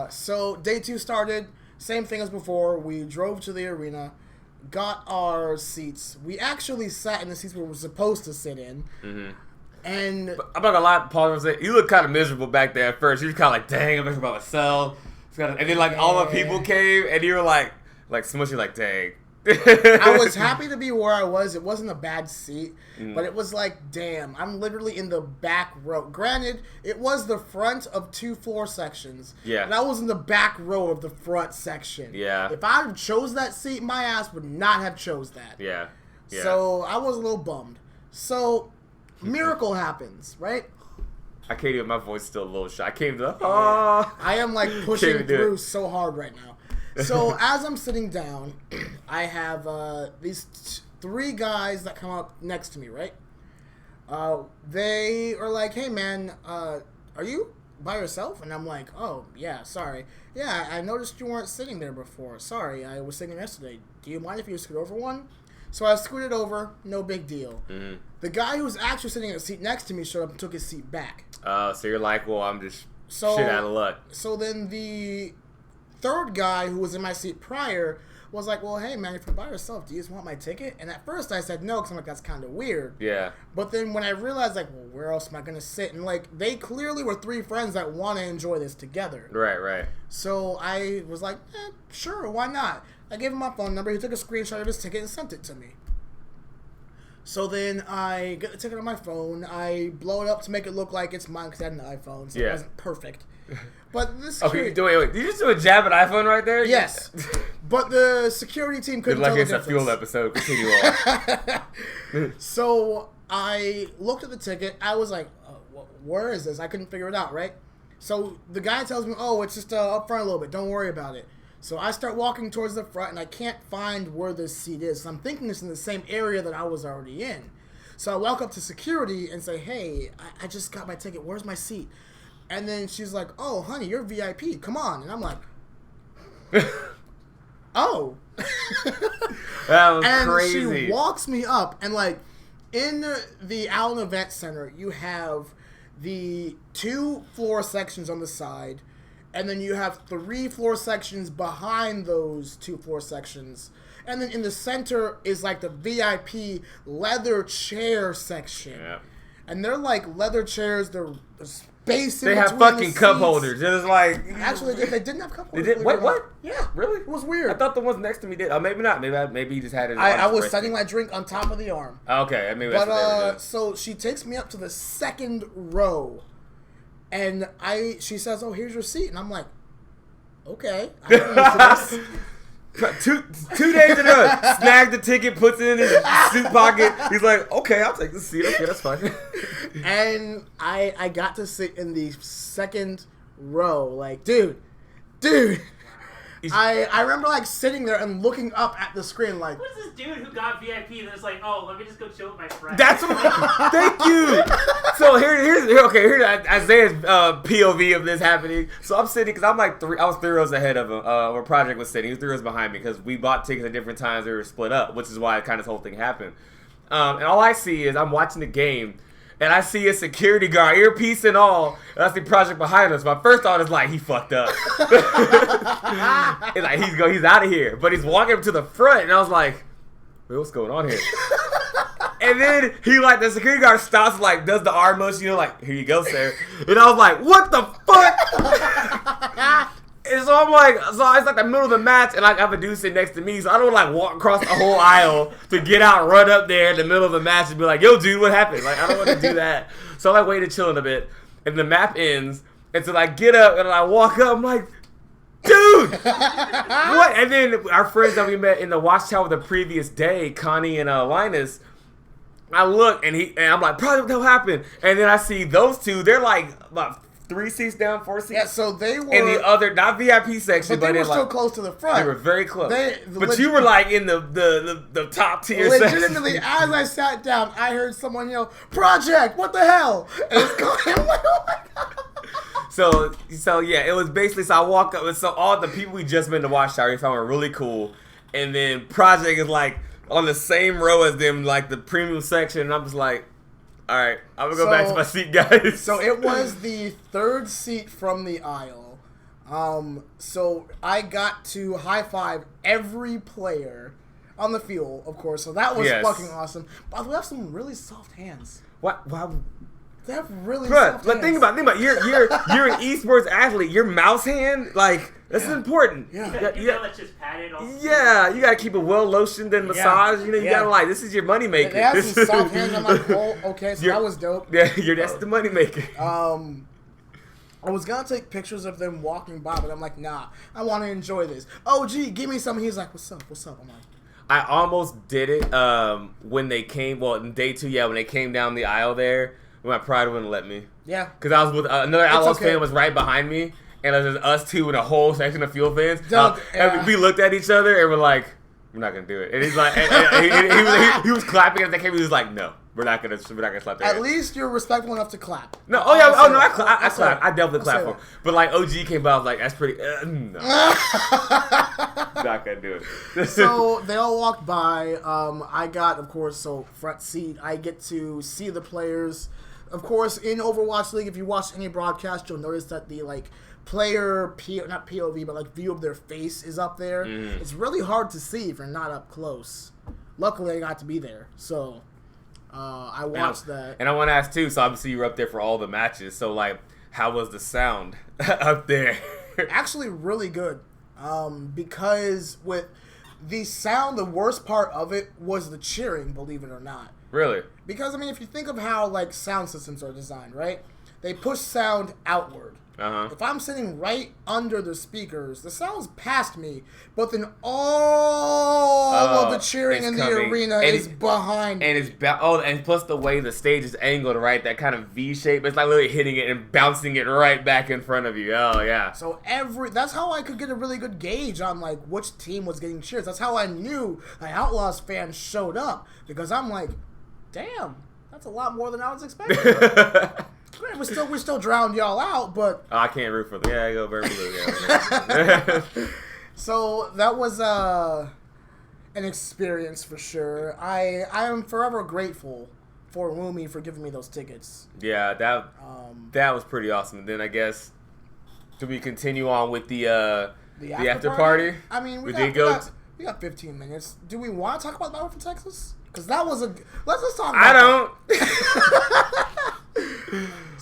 So, day 2 started, same thing as before. We drove to the arena, got our seats. We actually sat in the seats we were supposed to sit in. Mm-hmm. And I'm not gonna lie, Paul, you look kind of miserable back there at first. You were kind of like, dang, I'm miserable by myself. And then, all the people came, and you were like smushy, like, dang. I was happy to be where I was. It wasn't a bad seat, but it was like, damn, I'm literally in the back row. Granted, it was the front of 2 floor sections. Yeah. And I was in the back row of the front section. Yeah. If I chose that seat, my ass would not have chose that. Yeah. So I was a little bummed. So, miracle happens, right? I can't even, my voice is still a little shy. I can't even, I am like pushing through so hard right now. So as I'm sitting down, I have these 3 guys that come up next to me, right? They are like, hey man, are you by yourself? And I'm like, oh, yeah, sorry. Yeah, I noticed you weren't sitting there before. Sorry, I was sitting yesterday. Do you mind if you scoot over one? So I scooted over, no big deal. Mm-hmm. The guy who was actually sitting in the seat next to me showed up and took his seat back. So you're like, well, I'm just shit out of luck. So then the 3rd guy who was in my seat prior was like, well, hey, man, if you're by yourself, do you just want my ticket? And at first I said no, because I'm like, that's kind of weird. Yeah. But then when I realized, like, well, where else am I going to sit? And, like, they clearly were 3 friends that want to enjoy this together. Right. So I was like, sure, why not? I gave him my phone number. He took a screenshot of his ticket and sent it to me. So then I get the ticket on my phone. I blow it up to make it look like it's mine because I had an iPhone, so it wasn't perfect. But this wait. Did you just do a jab at iPhone right there? Yes. But the security team couldn't tell the difference. It's a fuel episode. Continue on. So I looked at the ticket. I was like, where is this? I couldn't figure it out, right? So the guy tells me, oh, it's just up front a little bit. Don't worry about it. So I start walking towards the front, and I can't find where this seat is. So I'm thinking it's in the same area that I was already in. So I walk up to security and say, hey, I just got my ticket. Where's my seat? And then she's like, oh, honey, you're VIP. Come on. And I'm like, oh. That was crazy. And she walks me up, and, like, in the Allen Event Center, you have the 2 floor sections on the side, and then you have 3 floor sections behind those 2 floor sections. And then in the center is like the VIP leather chair section. Yeah. And they're like leather chairs. There's space in They have between fucking the cup seats. holders. It was like Actually, they didn't have cup holders. They did? What? Yeah, Really? It was weird. I thought the ones next to me did. Oh, maybe not. Maybe he just had it. I was setting my drink on top of the arm. Okay, maybe that's what they were doing. So she takes me up to the second row, and she says, "Oh, here's your seat," and I'm like, "Okay." I don't know Two days in a row, snagged the ticket, puts it in his suit pocket. He's like, okay, I'll take the seat. Okay, that's fine. And I got to sit in the second row. Like, dude. I remember like sitting there and looking up at the screen like, who's this dude who got VIP that's like, oh, let me just go chill with my friends? That's what. Thank you. So here's Isaiah's POV of this happening. So I'm sitting because I was 3 rows ahead of him. Where Project was sitting, he was 3 rows behind me because we bought tickets at different times. We were split up, which is why kind of this whole thing happened. And all I see is I'm watching the game. And I see a security guard, earpiece and all, and I see Project behind us. My first thought is like, he fucked up. It's like he's out of here. But he's walking up to the front, and I was like, wait, what's going on here? And then the security guard stops, like, does the arm motion, like, here you go, sir. And I was like, what the fuck? And so I'm like, it's like the middle of the match, and I have a dude sitting next to me, so I don't like walk across the whole aisle to get out, run up there in the middle of the match, and be like, yo, dude, what happened? Like, I don't want to do that. So I like waited chilling a bit, and the map ends, and so I get up and I walk up, I'm like, dude, what? And then our friends that we met in the watchtower the previous day, Connie and Linus, I look and I'm like, probably what the hell happened? And then I see those two, they're like about 3 seats down, 4 seats. yeah. So they were in the other, not VIP section, but they were still like, close to the front. they were very close. But you you were like in the top tier section. Legitimately, as I sat down, I heard someone yell, "Project, what the hell?" And it's going. I'm like, oh my god. So yeah, it was basically, so I walk up, and so all the people we just been to Watchtower, we found were really cool, and then Project is like on the same row as them, like the premium section, and I'm just like, all right, I'm gonna go back to my seat, guys. So it was the third seat from the aisle. So I got to high five every player on the field, of course. So that was fucking awesome. But we have some really soft hands. What? Wow. They have really soft hands. Think about it. You're an esports athlete. Your mouse hand, like, this is important. You know that's just padded all Yeah, you gotta keep it well lotioned and massaged. You know, you gotta like, this is your money maker. They have some soft hands. I'm like, oh, okay, so that was dope. Yeah, that's the money maker. I was gonna take pictures of them walking by, but I'm like, nah, I want to enjoy this. Oh, gee, give me some. He's like, what's up? I'm like, I almost did it when they came. Well, in day 2, when they came down the aisle there, my pride wouldn't let me. Yeah, because I was with another Outlaws fan was right behind me, and it was just us two and a whole section of Fuel fans. And we looked at each other and we're like, we're not gonna do it. And he's like, he was clapping as they came. He was like, no, we're not gonna slap their At hands. least you're respectful enough to clap. No, I clapped. I definitely clapped for him. But like OG came by, I was like, that's pretty. No, not gonna do it. So they all walked by. I got, of course, front seat. I get to see the players. Of course, in Overwatch League, if you watch any broadcast, you'll notice that the player not POV, but view of their face is up there. It's really hard to see if you're not up close. Luckily, I got to be there, so I watched that. And I want to ask too. So obviously, you were up there for all the matches. So how was the sound up there? Actually, really good. Because with the sound, the worst part of it was the cheering. Believe it or not. Really? Because if you think of how sound systems are designed, right? They push sound outward. If I'm sitting right under the speakers, the sound's past me, but then all of the cheering in the arena is behind me. And and plus the way the stage is angled, right? That kind of V shape. It's like literally hitting it and bouncing it right back in front of you. Oh yeah. So that's how I could get a really good gauge on which team was getting cheers. That's how I knew Outlaws fans showed up, because I'm like, damn, that's a lot more than I was expecting. We still drowned y'all out, but I can't root for them. Yeah, I go very blue. Yeah. So that was an experience for sure. I am forever grateful for Woomy for giving me those tickets. Yeah, that was pretty awesome. And then I guess, do we continue on with the after party? I mean, we got 15 minutes. Do we want to talk about Battle for Texas? Because that was let's talk about I don't.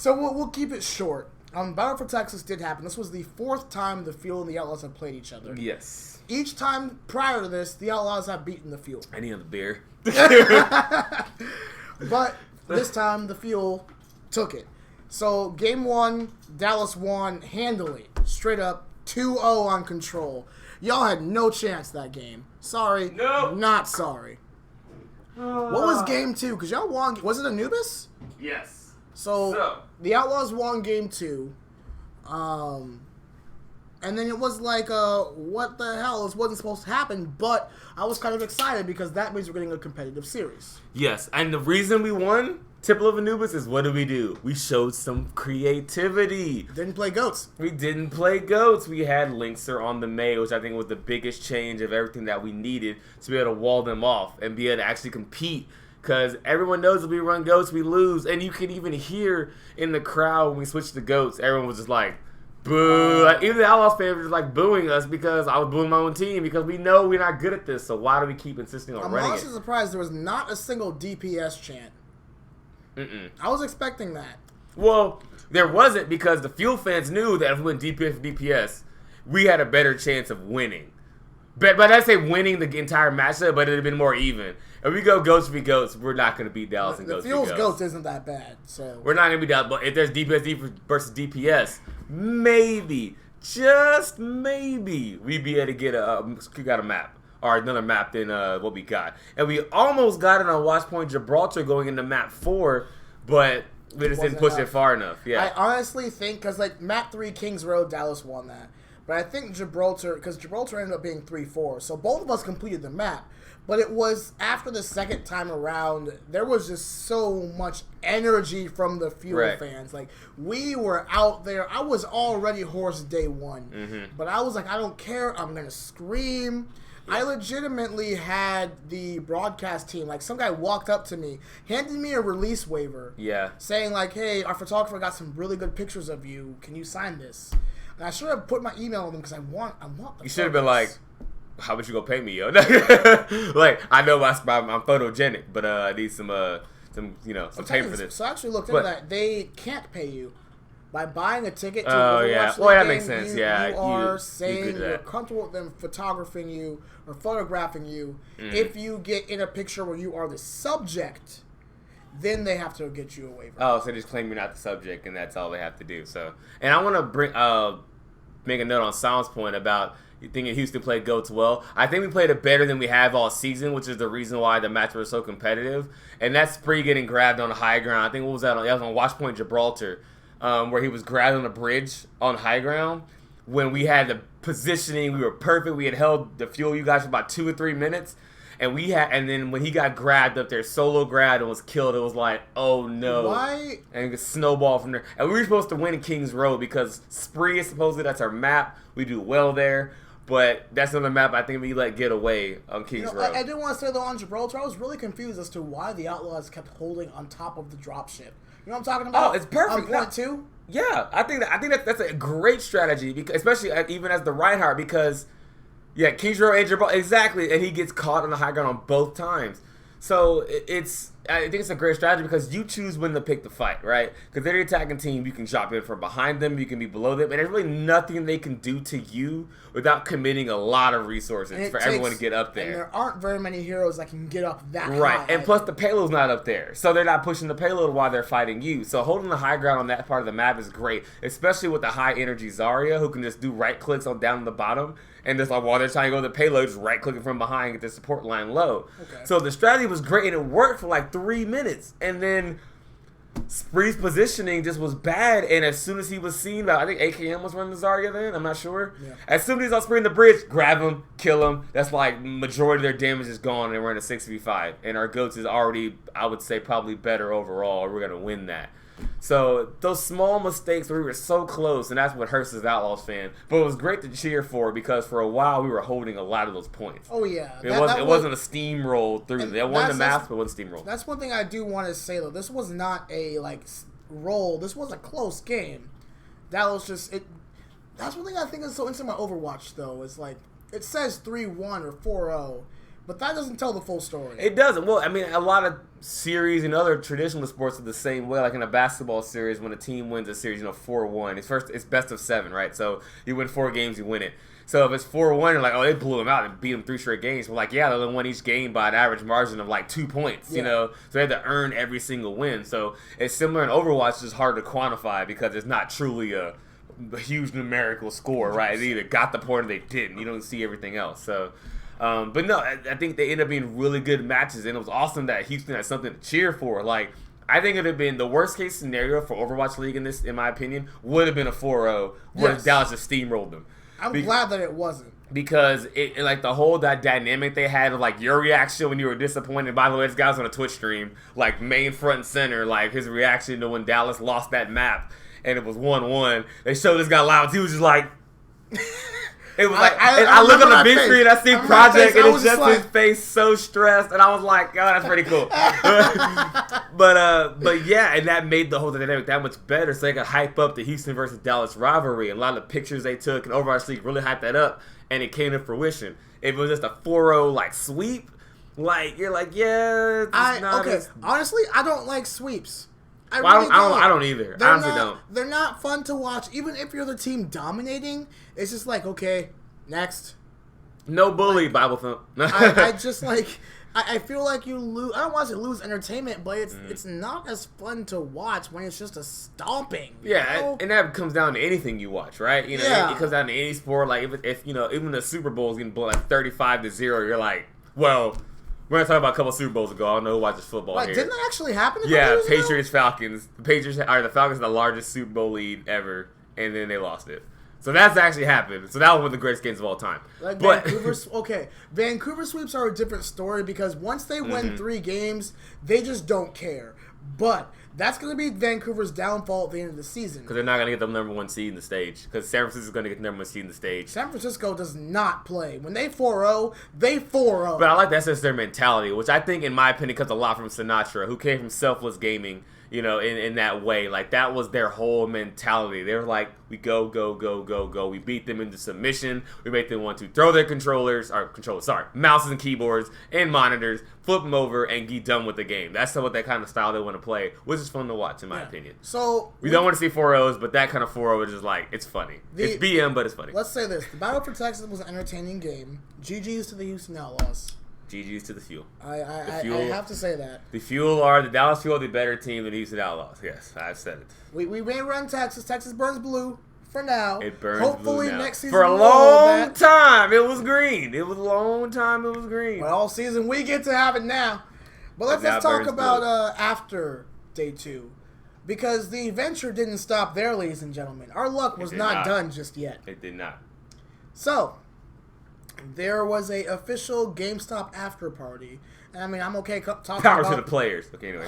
So we'll keep it short. Battle for Texas did happen. This was the 4th time the Fuel and the Outlaws have played each other. Yes. Each time prior to this, the Outlaws have beaten the Fuel. Any other beer? But this time, the Fuel took it. So game 1, Dallas won handily. Straight up 2-0 on Control. Y'all had no chance that game. Sorry. No. Not sorry. What was game 2? Because y'all won. Was it Anubis? Yes. So the Outlaws won game 2. And then it was like, what the hell? This wasn't supposed to happen, but I was kind of excited because that means we're getting a competitive series. Yes, and the reason we won Temple of Anubis is what did we do? We showed some creativity. Didn't play goats. We didn't play goats. We had Linkser on the May, which I think was the biggest change of everything that we needed to be able to wall them off and be able to actually compete. Because everyone knows if we run goats, we lose. And you can even hear in the crowd when we switched to goats, everyone was just like, boo. Like, even the Outlaws fans were just like booing us because I was booing my own team because we know we're not good at this. So why do we keep insisting on running it? I'm honestly surprised there was not a single DPS chant. I was expecting that. Well, there wasn't because the Fuel fans knew that if we went DPS, we had a better chance of winning. But I say winning the entire matchup, but it would have been more even. If we go Ghost v Ghosts, we're not going to beat Dallas and Ghost v Ghosts. The Fuel's Ghosts isn't that bad. So we're not going to beat Dallas, but if there's DPS versus DPS, maybe, just maybe, we'd be able to get a map. Or another map than what we got. And we almost got it on Watchpoint Gibraltar going into map 4, but we just didn't push it far enough. Yeah. I honestly think, because like map 3, Kings Road, Dallas won that. But I think Gibraltar, because Gibraltar ended up being 3-4, so both of us completed the map. But it was, after the second time around, there was just so much energy from the Fuel fans. Like, we were out there. I was already hoarse day 1. But I was like, I don't care. I'm going to scream. I legitimately had the broadcast team, like some guy walked up to me, handed me a release waiver, saying like, hey, our photographer got some really good pictures of you. Can you sign this? And I should have put my email on them because I want the You should have been like, how much you gonna pay me, yo? Like, I know I'm photogenic, but I need some pay for this. So I actually looked into that. They can't pay you. By buying a ticket to Overwatch that makes sense. You are saying you're comfortable with them photographing you or photographing you. If you get in a picture where you are the subject, then they have to get you a waiver. Oh, so they just claim you're not the subject, and that's all they have to do. So, and I want to make a note on Silent's point about you thinking Houston played GOATs well. I think we played it better than we have all season, which is the reason why the match was so competitive. And that's Spree getting grabbed on the high ground. I think what was that on? That was on Watchpoint Gibraltar. Where he was grabbed on a bridge on high ground. When we had the positioning, we were perfect. We had held the Fuel you guys for about 2 or 3 minutes, and then when he got grabbed up there, solo grabbed and was killed, it was like, oh no! Why? And it snowballed from there. And we were supposed to win Kings Road because Spree is supposedly that's our map. We do well there. But that's another map I think we let get away on Kings Road. I did want to say though on Gibraltar, I was really confused as to why the Outlaws kept holding on top of the dropship. You know what I'm talking about? Oh, it's perfect. On point 2? Yeah, I think that's a great strategy, because, especially even as the Reinhardt, because Kings Road and Gibraltar, exactly, and he gets caught on the high ground on both times. So I think it's a great strategy because you choose when to pick the fight, right? Because they're the attacking team, you can drop in from behind them, you can be below them, and there's really nothing they can do to you without committing a lot of resources for everyone to get up there. And there aren't very many heroes that can get up that high. Right, and plus the payload's not up there, so they're not pushing the payload while they're fighting you. So holding the high ground on that part of the map is great, especially with the high energy Zarya, who can just do right clicks on down the bottom, and just like while they're trying to go to the payload, just right clicking from behind, get the support line low. Okay. So the strategy was great, and it worked for like 3 minutes, and then Spree's positioning just was bad, and as soon as he was seen, I think AKM was running the Zarya then, I'm not sure. Yeah. As soon as he's on Spree in the bridge, grab him, kill him. That's like majority of their damage is gone, and we're in a 6v5, and our GOATs is already, I would say, probably better overall. We're gonna win that. So those small mistakes where we were so close, and that's what hurts as Outlaws fan. But it was great to cheer for because for a while we were holding a lot of those points. Oh yeah, it wasn't a steamroll through. They won the maps, but it wasn't steamroll. That's one thing I do want to say though. This was not a roll. This was a close game. That was just it. That's one thing I think is so interesting about Overwatch though. Is like it says 3-1 or 4-0. But that doesn't tell the full story. It doesn't. Well, I mean, a lot of series in other traditional sports are the same way. Like in a basketball series, when a team wins a series, 4-1. It's best of 7, right? So you win 4 games, you win it. So if it's 4-1, you're like, oh, they blew them out and beat them 3 straight games. We're like, yeah, they only won each game by an average margin of like 2 points, you know? So they had to earn every single win. So it's similar in Overwatch, it's just hard to quantify because it's not truly a huge numerical score, right? They either got the point or they didn't. You don't see everything else. So, but no, I think they ended up being really good matches, and it was awesome that Houston had something to cheer for. Like, I think it would have been the worst case scenario for Overwatch League in my opinion, would have been a 4-0 where Dallas just steamrolled them. I'm glad that it wasn't. Because it like the whole that dynamic they had of like your reaction when you were disappointed. By the way, this guy's on a Twitch stream, like main front and center, like his reaction to when Dallas lost that map and it was 1-1. They showed this guy live. He was just like, it was like I look on the big screen, I see Projekt, and it's just his face so stressed, and I was like, oh, that's pretty cool. but yeah, and that made the whole dynamic that much better. So they could hype up the Houston versus Dallas rivalry. And a lot of the pictures they took and Overwatch League really hyped that up, and it came to fruition. If it was just a 4-0 like sweep, like you're like, yeah, honestly, I don't like sweeps. I don't either. I honestly don't. They're not fun to watch. Even if you're the team dominating, it's just like, okay, next. No bully, Bible thump. I just like, I feel like you lose. I don't want to lose entertainment, but it's not as fun to watch when it's just a stomping. Yeah, you know? and that comes down to anything you watch, right? You know, it comes down to any sport. Like if you know, even the Super Bowl is getting blown like 35-0, you're like, well. We're going to talk about a couple Super Bowls ago. I don't know who watches football here. Didn't that actually happen? Patriots-Falcons. The Falcons are the largest Super Bowl lead ever, and then they lost it. So that's actually happened. So that was one of the greatest games of all time. Vancouver sweeps are a different story because once they win 3 games, they just don't care. But that's going to be Vancouver's downfall at the end of the season. Because they're not going to get the number 1 seed in the stage. Because San Francisco is going to get the number 1 seed in the stage. San Francisco does not play. When they 4-0, they 4-0. But I like that's just their mentality, which I think, in my opinion, comes a lot from Sinatra, who came from selfless gaming, you know, in that way. Like, that was their whole mentality. They were like, we go, go, go, go, go. We beat them into submission. We make them want to throw their mouses and keyboards and monitors, flip them over, and get done with the game. That's what that kind of style they want to play, which is fun to watch, in my opinion. So we don't want to see 4-0s, but that kind of 4-0 is just like, it's funny. It's BM, but it's funny. Let's say this. The Battle for Texas was an entertaining game. GG's to the Houston Outlaws. GG's to the Fuel. I have to say that. The Fuel are the Dallas Fuel, the better team than the Houston Outlaws. Yes, I've said it. We may run Texas. Texas burns blue for now. It burns Hopefully blue now. Next season for a long time, it was green. It was a long time, it was green. Well, all season we get to have it now. But let's talk about after day 2. Because the adventure didn't stop there, ladies and gentlemen. Our luck was not done just yet. It did not. So, there was a official GameStop after party. And I mean, I'm okay talking Power to the players. Okay, anyway.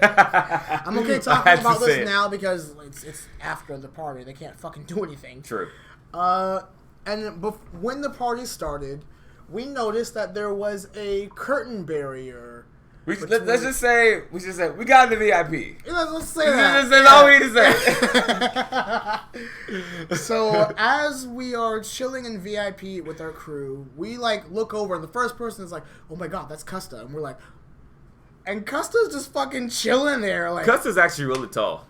I'm okay talking about this now because it's after the party. They can't fucking do anything. True. And when the party started, we noticed that there was a curtain barrier. Let's just say we got the VIP. Let's say that. That's all we need to say. So as we are chilling in VIP with our crew, we like look over and the first person is like, "Oh my god, that's Custa," and we're like, and Custa's just fucking chilling there. Like Custa's actually really tall.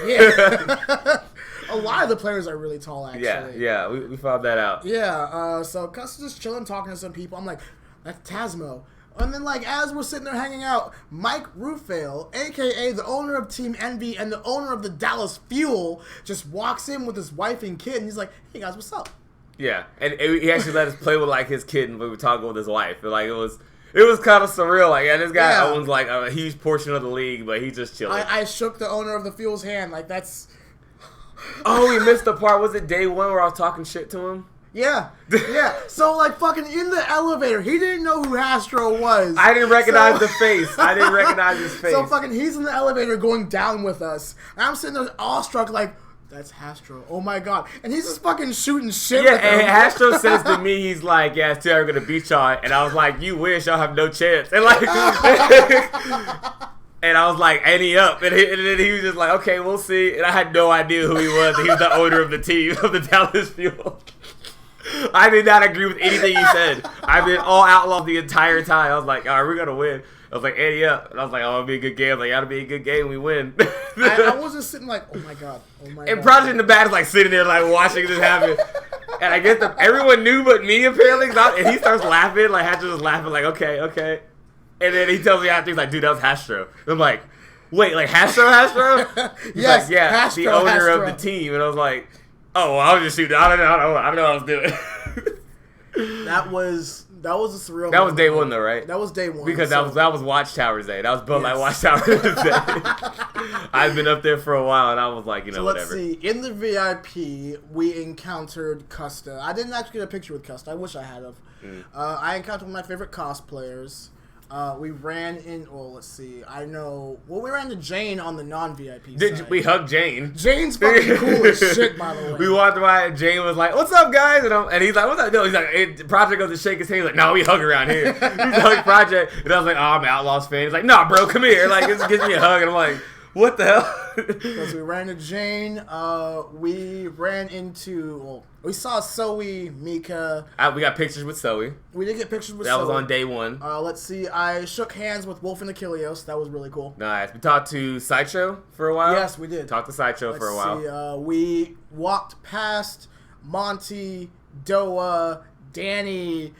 Yeah. A lot of the players are really tall, actually. Yeah, we found that out. Yeah, so Custa's just chilling, talking to some people. I'm like, that's Tasmo. And then, like, as we're sitting there hanging out, Mike Rufail, a.k.a. the owner of Team Envy and the owner of the Dallas Fuel, just walks in with his wife and kid, and he's like, hey, guys, what's up? Yeah, and he actually let us play with, like, his kid, and we were talking with his wife. And, like, it was kind of surreal. Like, this guy owns, like, a huge portion of the league, but he's just chilling. I shook the owner of the Fuel's hand. Like, that's... Oh, we missed the part. Was it day 1 where I was talking shit to him? Yeah. So, like, fucking in the elevator, he didn't know who Hastro was. I didn't recognize the face. I didn't recognize his face. So, fucking, he's in the elevator going down with us. And I'm sitting there awestruck, like, that's Hastro. Oh, my God. And he's just fucking shooting shit with him. Yeah, and Hastro says to me, he's like, yeah, it's too early to beat y'all. And I was like, you wish, y'all have no chance. And, like... And I was like, ante up. And then he was just like, okay, we'll see. And I had no idea who he was. He was the owner of the team, of the Dallas Fuel. I did not agree with anything he said. I've been all outlaw the entire time. I was like, all right, we're going to win. I was like, Eddie up. And I was like, oh, it'll be a good game. I was like, it'll be a good game. We win. I was just sitting like, oh my god. And Project in the back is like sitting there like watching this happen. And I guess everyone knew but me apparently. And he starts laughing. Like Hastro was laughing like, okay. And then he tells me after, he's like, dude, that was Hastro. And I'm like, wait, like Hastro? He's yes, like, yeah, Hastro, the owner Hastro. of the team. And I was like, oh, well, I was just shooting. I don't know what I was doing. That was a surreal. That was day one though, right? That was day one. Because that was Watchtower's day. That was Bud Light Watchtower's day. I've been up there for a while, and I was like, whatever. Let's see. In the VIP, we encountered Custa. I didn't actually get a picture with Custa. I wish I had of. I encountered one of my favorite cosplayers. We ran in. Well, let's see. I know. Well, we ran to Jane on the non-VIP side. We hugged Jane. Jane's fucking cool as shit, by the way. We walked by, and Jane was like, "What's up, guys?" And he's like, "What's up?" No, he's like, Project goes to shake his hand. He's like, "No, we hug around here." He's like, Project, and I was like, "Oh, I'm an Outlaws fan." He's like, "Nah, bro, come here." Like, this gives me a hug, and I'm like, "What the hell?" Because we ran to Jane. We ran into. Well, we saw Zoe, Mika. We got pictures with Zoe. We did get pictures with That Zoe. was on day one. Let's see. I shook hands with Wolf and Achilleos. That was really cool. Nice. We talked to Sideshow for a while. Yes, we did. Talked to Sideshow for a while. See, we walked past Monty, Doa, Danny,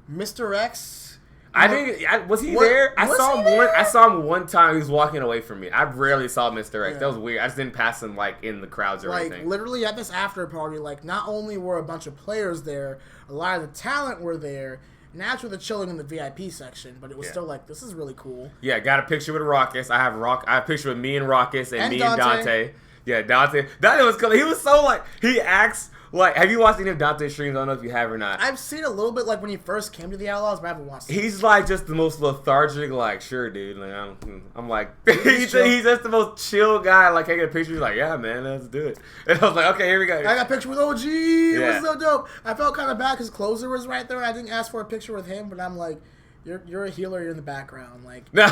Mr. X. Was he there? I saw him one time. He was walking away from me. I rarely saw Mr. X. Yeah. That was weird. I just didn't pass him like in the crowds or Like anything. literally at this after party, like not only were a bunch of players there, a lot of the talent were there. Naturally, they're chilling in the VIP section, but it was still like, this is really cool. Yeah, got a picture with Raucus. I have a picture with me and Raucus and me and Dante. Yeah, Dante was cool. He was so like, he acts like, have you watched any of Dante's streams? I don't know if you have or not. I've seen a little bit like when he first came to the Outlaws, but I haven't watched it. He's like just the most lethargic, like, sure, dude. Like, I'm like, he's just the most chill guy. Like, I get a picture, he's like, yeah, man, let's do it. And I was like, okay, here we go. I got a picture with OG. It was so dope. I felt kind of bad because Closer was right there. I didn't ask for a picture with him, but I'm like, you're a healer. You're in the background. Like, no,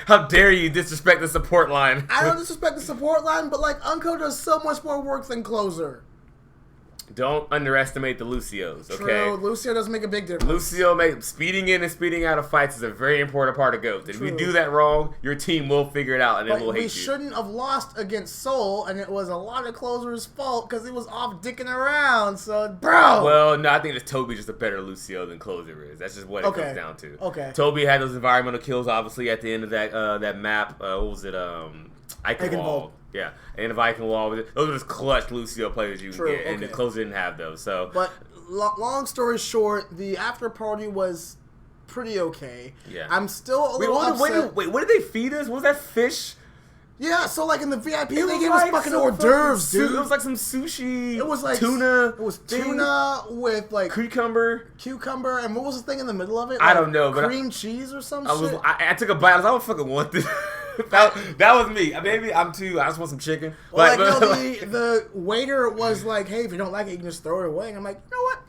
how dare you disrespect the support line? I don't disrespect the support line, but like, Unco does so much more work than Closer. Don't underestimate the Lucios, okay? True. Lucio doesn't make a big difference. Lucio speeding in and speeding out of fights is a very important part of GOAT. If you do that wrong, your team will figure it out and it will hate you. We shouldn't have lost against Soul, and it was a lot of Closer's fault because he was off dicking around. So, bro. Well, no, I think that Toby's just a better Lucio than Closer is. That's just what it comes down to. Okay. Toby had those environmental kills, obviously, at the end of that map. What was it? Eichenwald. Yeah, and the Viking Wall. Those are just clutch Lucio players you can get, and the Closer didn't have those. So, but long story short, the after party was pretty okay. Yeah, I'm still a little upset. Wait, what did they feed us? What was that fish? Yeah, so like in the VIP, they gave us fucking hors d'oeuvres, dude. It was like some sushi. It was like tuna. It was tuna with like cucumber, and what was the thing in the middle of it? Like, I don't know, but cream cheese or some shit. I took a bite. I was like, I don't fucking want this. that was me. Maybe I'm too. I just want some chicken. Well, the waiter was like, "Hey, if you don't like it, you can just throw it away." And I'm like, "You know what?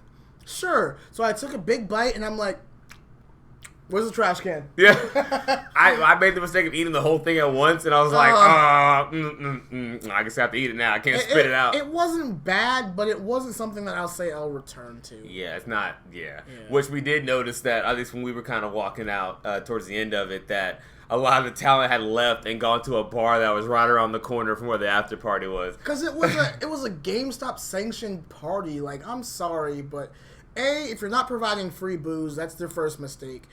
Sure." So I took a big bite, and I'm like, "Where's the trash can?" Yeah, I made the mistake of eating the whole thing at once, and I was like, I guess I have to eat it now. I can't spit it out. It wasn't bad, but it wasn't something that I'll say I'll return to. Yeah, it's not. Yeah, which we did notice that at least when we were kind of walking out towards the end of it, that a lot of the talent had left and gone to a bar that was right around the corner from where the after party was. Because it was a GameStop sanctioned party. Like, I'm sorry, but A, if you're not providing free booze, that's their first mistake.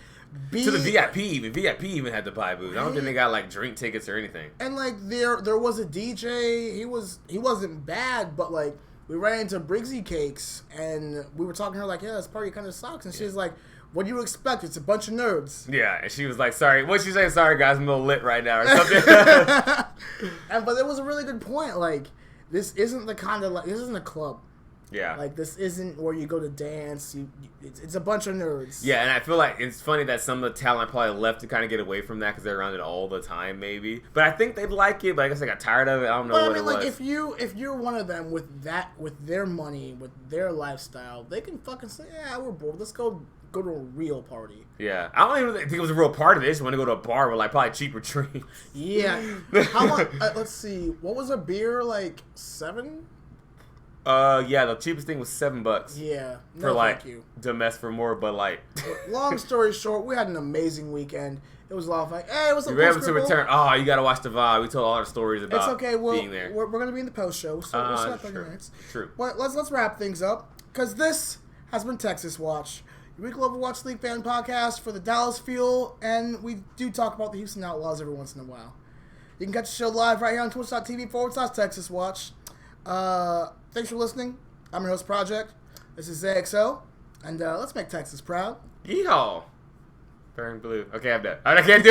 B, to the VIP even had to buy booze. I don't think they got like drink tickets or anything. And like there was a DJ. He wasn't bad, but like we ran into Briggsy Cakes and we were talking to her like, yeah, this party kind of sucks. And she's like, what do you expect? It's a bunch of nerds. Yeah, and she was like, sorry. What'd she say? Sorry, guys, I'm a little lit right now or something. But it was a really good point. Like, this isn't the kind of, like, this isn't a club. Yeah. Like, this isn't where you go to dance. It's a bunch of nerds. Yeah, and I feel like it's funny that some of the talent probably left to kind of get away from that because they're around it all the time, maybe. But I think they'd like it, but I guess they got tired of it. I don't know what it was. Like, if you're one of them with their money, with their lifestyle, they can fucking say, yeah, we're bored. Let's go to a real party. Yeah, I don't even think it was a real party. They just want to go to a bar with like probably cheaper drinks. Yeah. How much? Let's see. What was a beer, like $7? Yeah, the cheapest thing was $7. Yeah. No, for like domestic for more, but like. Long story short, we had an amazing weekend. It was a lot of fun. Hey, what's up, You were able to Scribble? return. Oh, you got to watch the VOD. We told all the stories about It's okay. being there. We're going to be in the post show. So we'll set 30 true. minutes. True. But let's wrap things up because this has been Texas Watch, your weekly Overwatch League fan podcast for the Dallas Fuel, and we do talk about the Houston Outlaws every once in a while. You can catch the show live right here on twitch.tv/TexasWatch. Thanks for listening. I'm your host, Project. This is ZXO, and let's make Texas proud. Yeehaw. Burn blue. Okay, I'm done. I can't do it.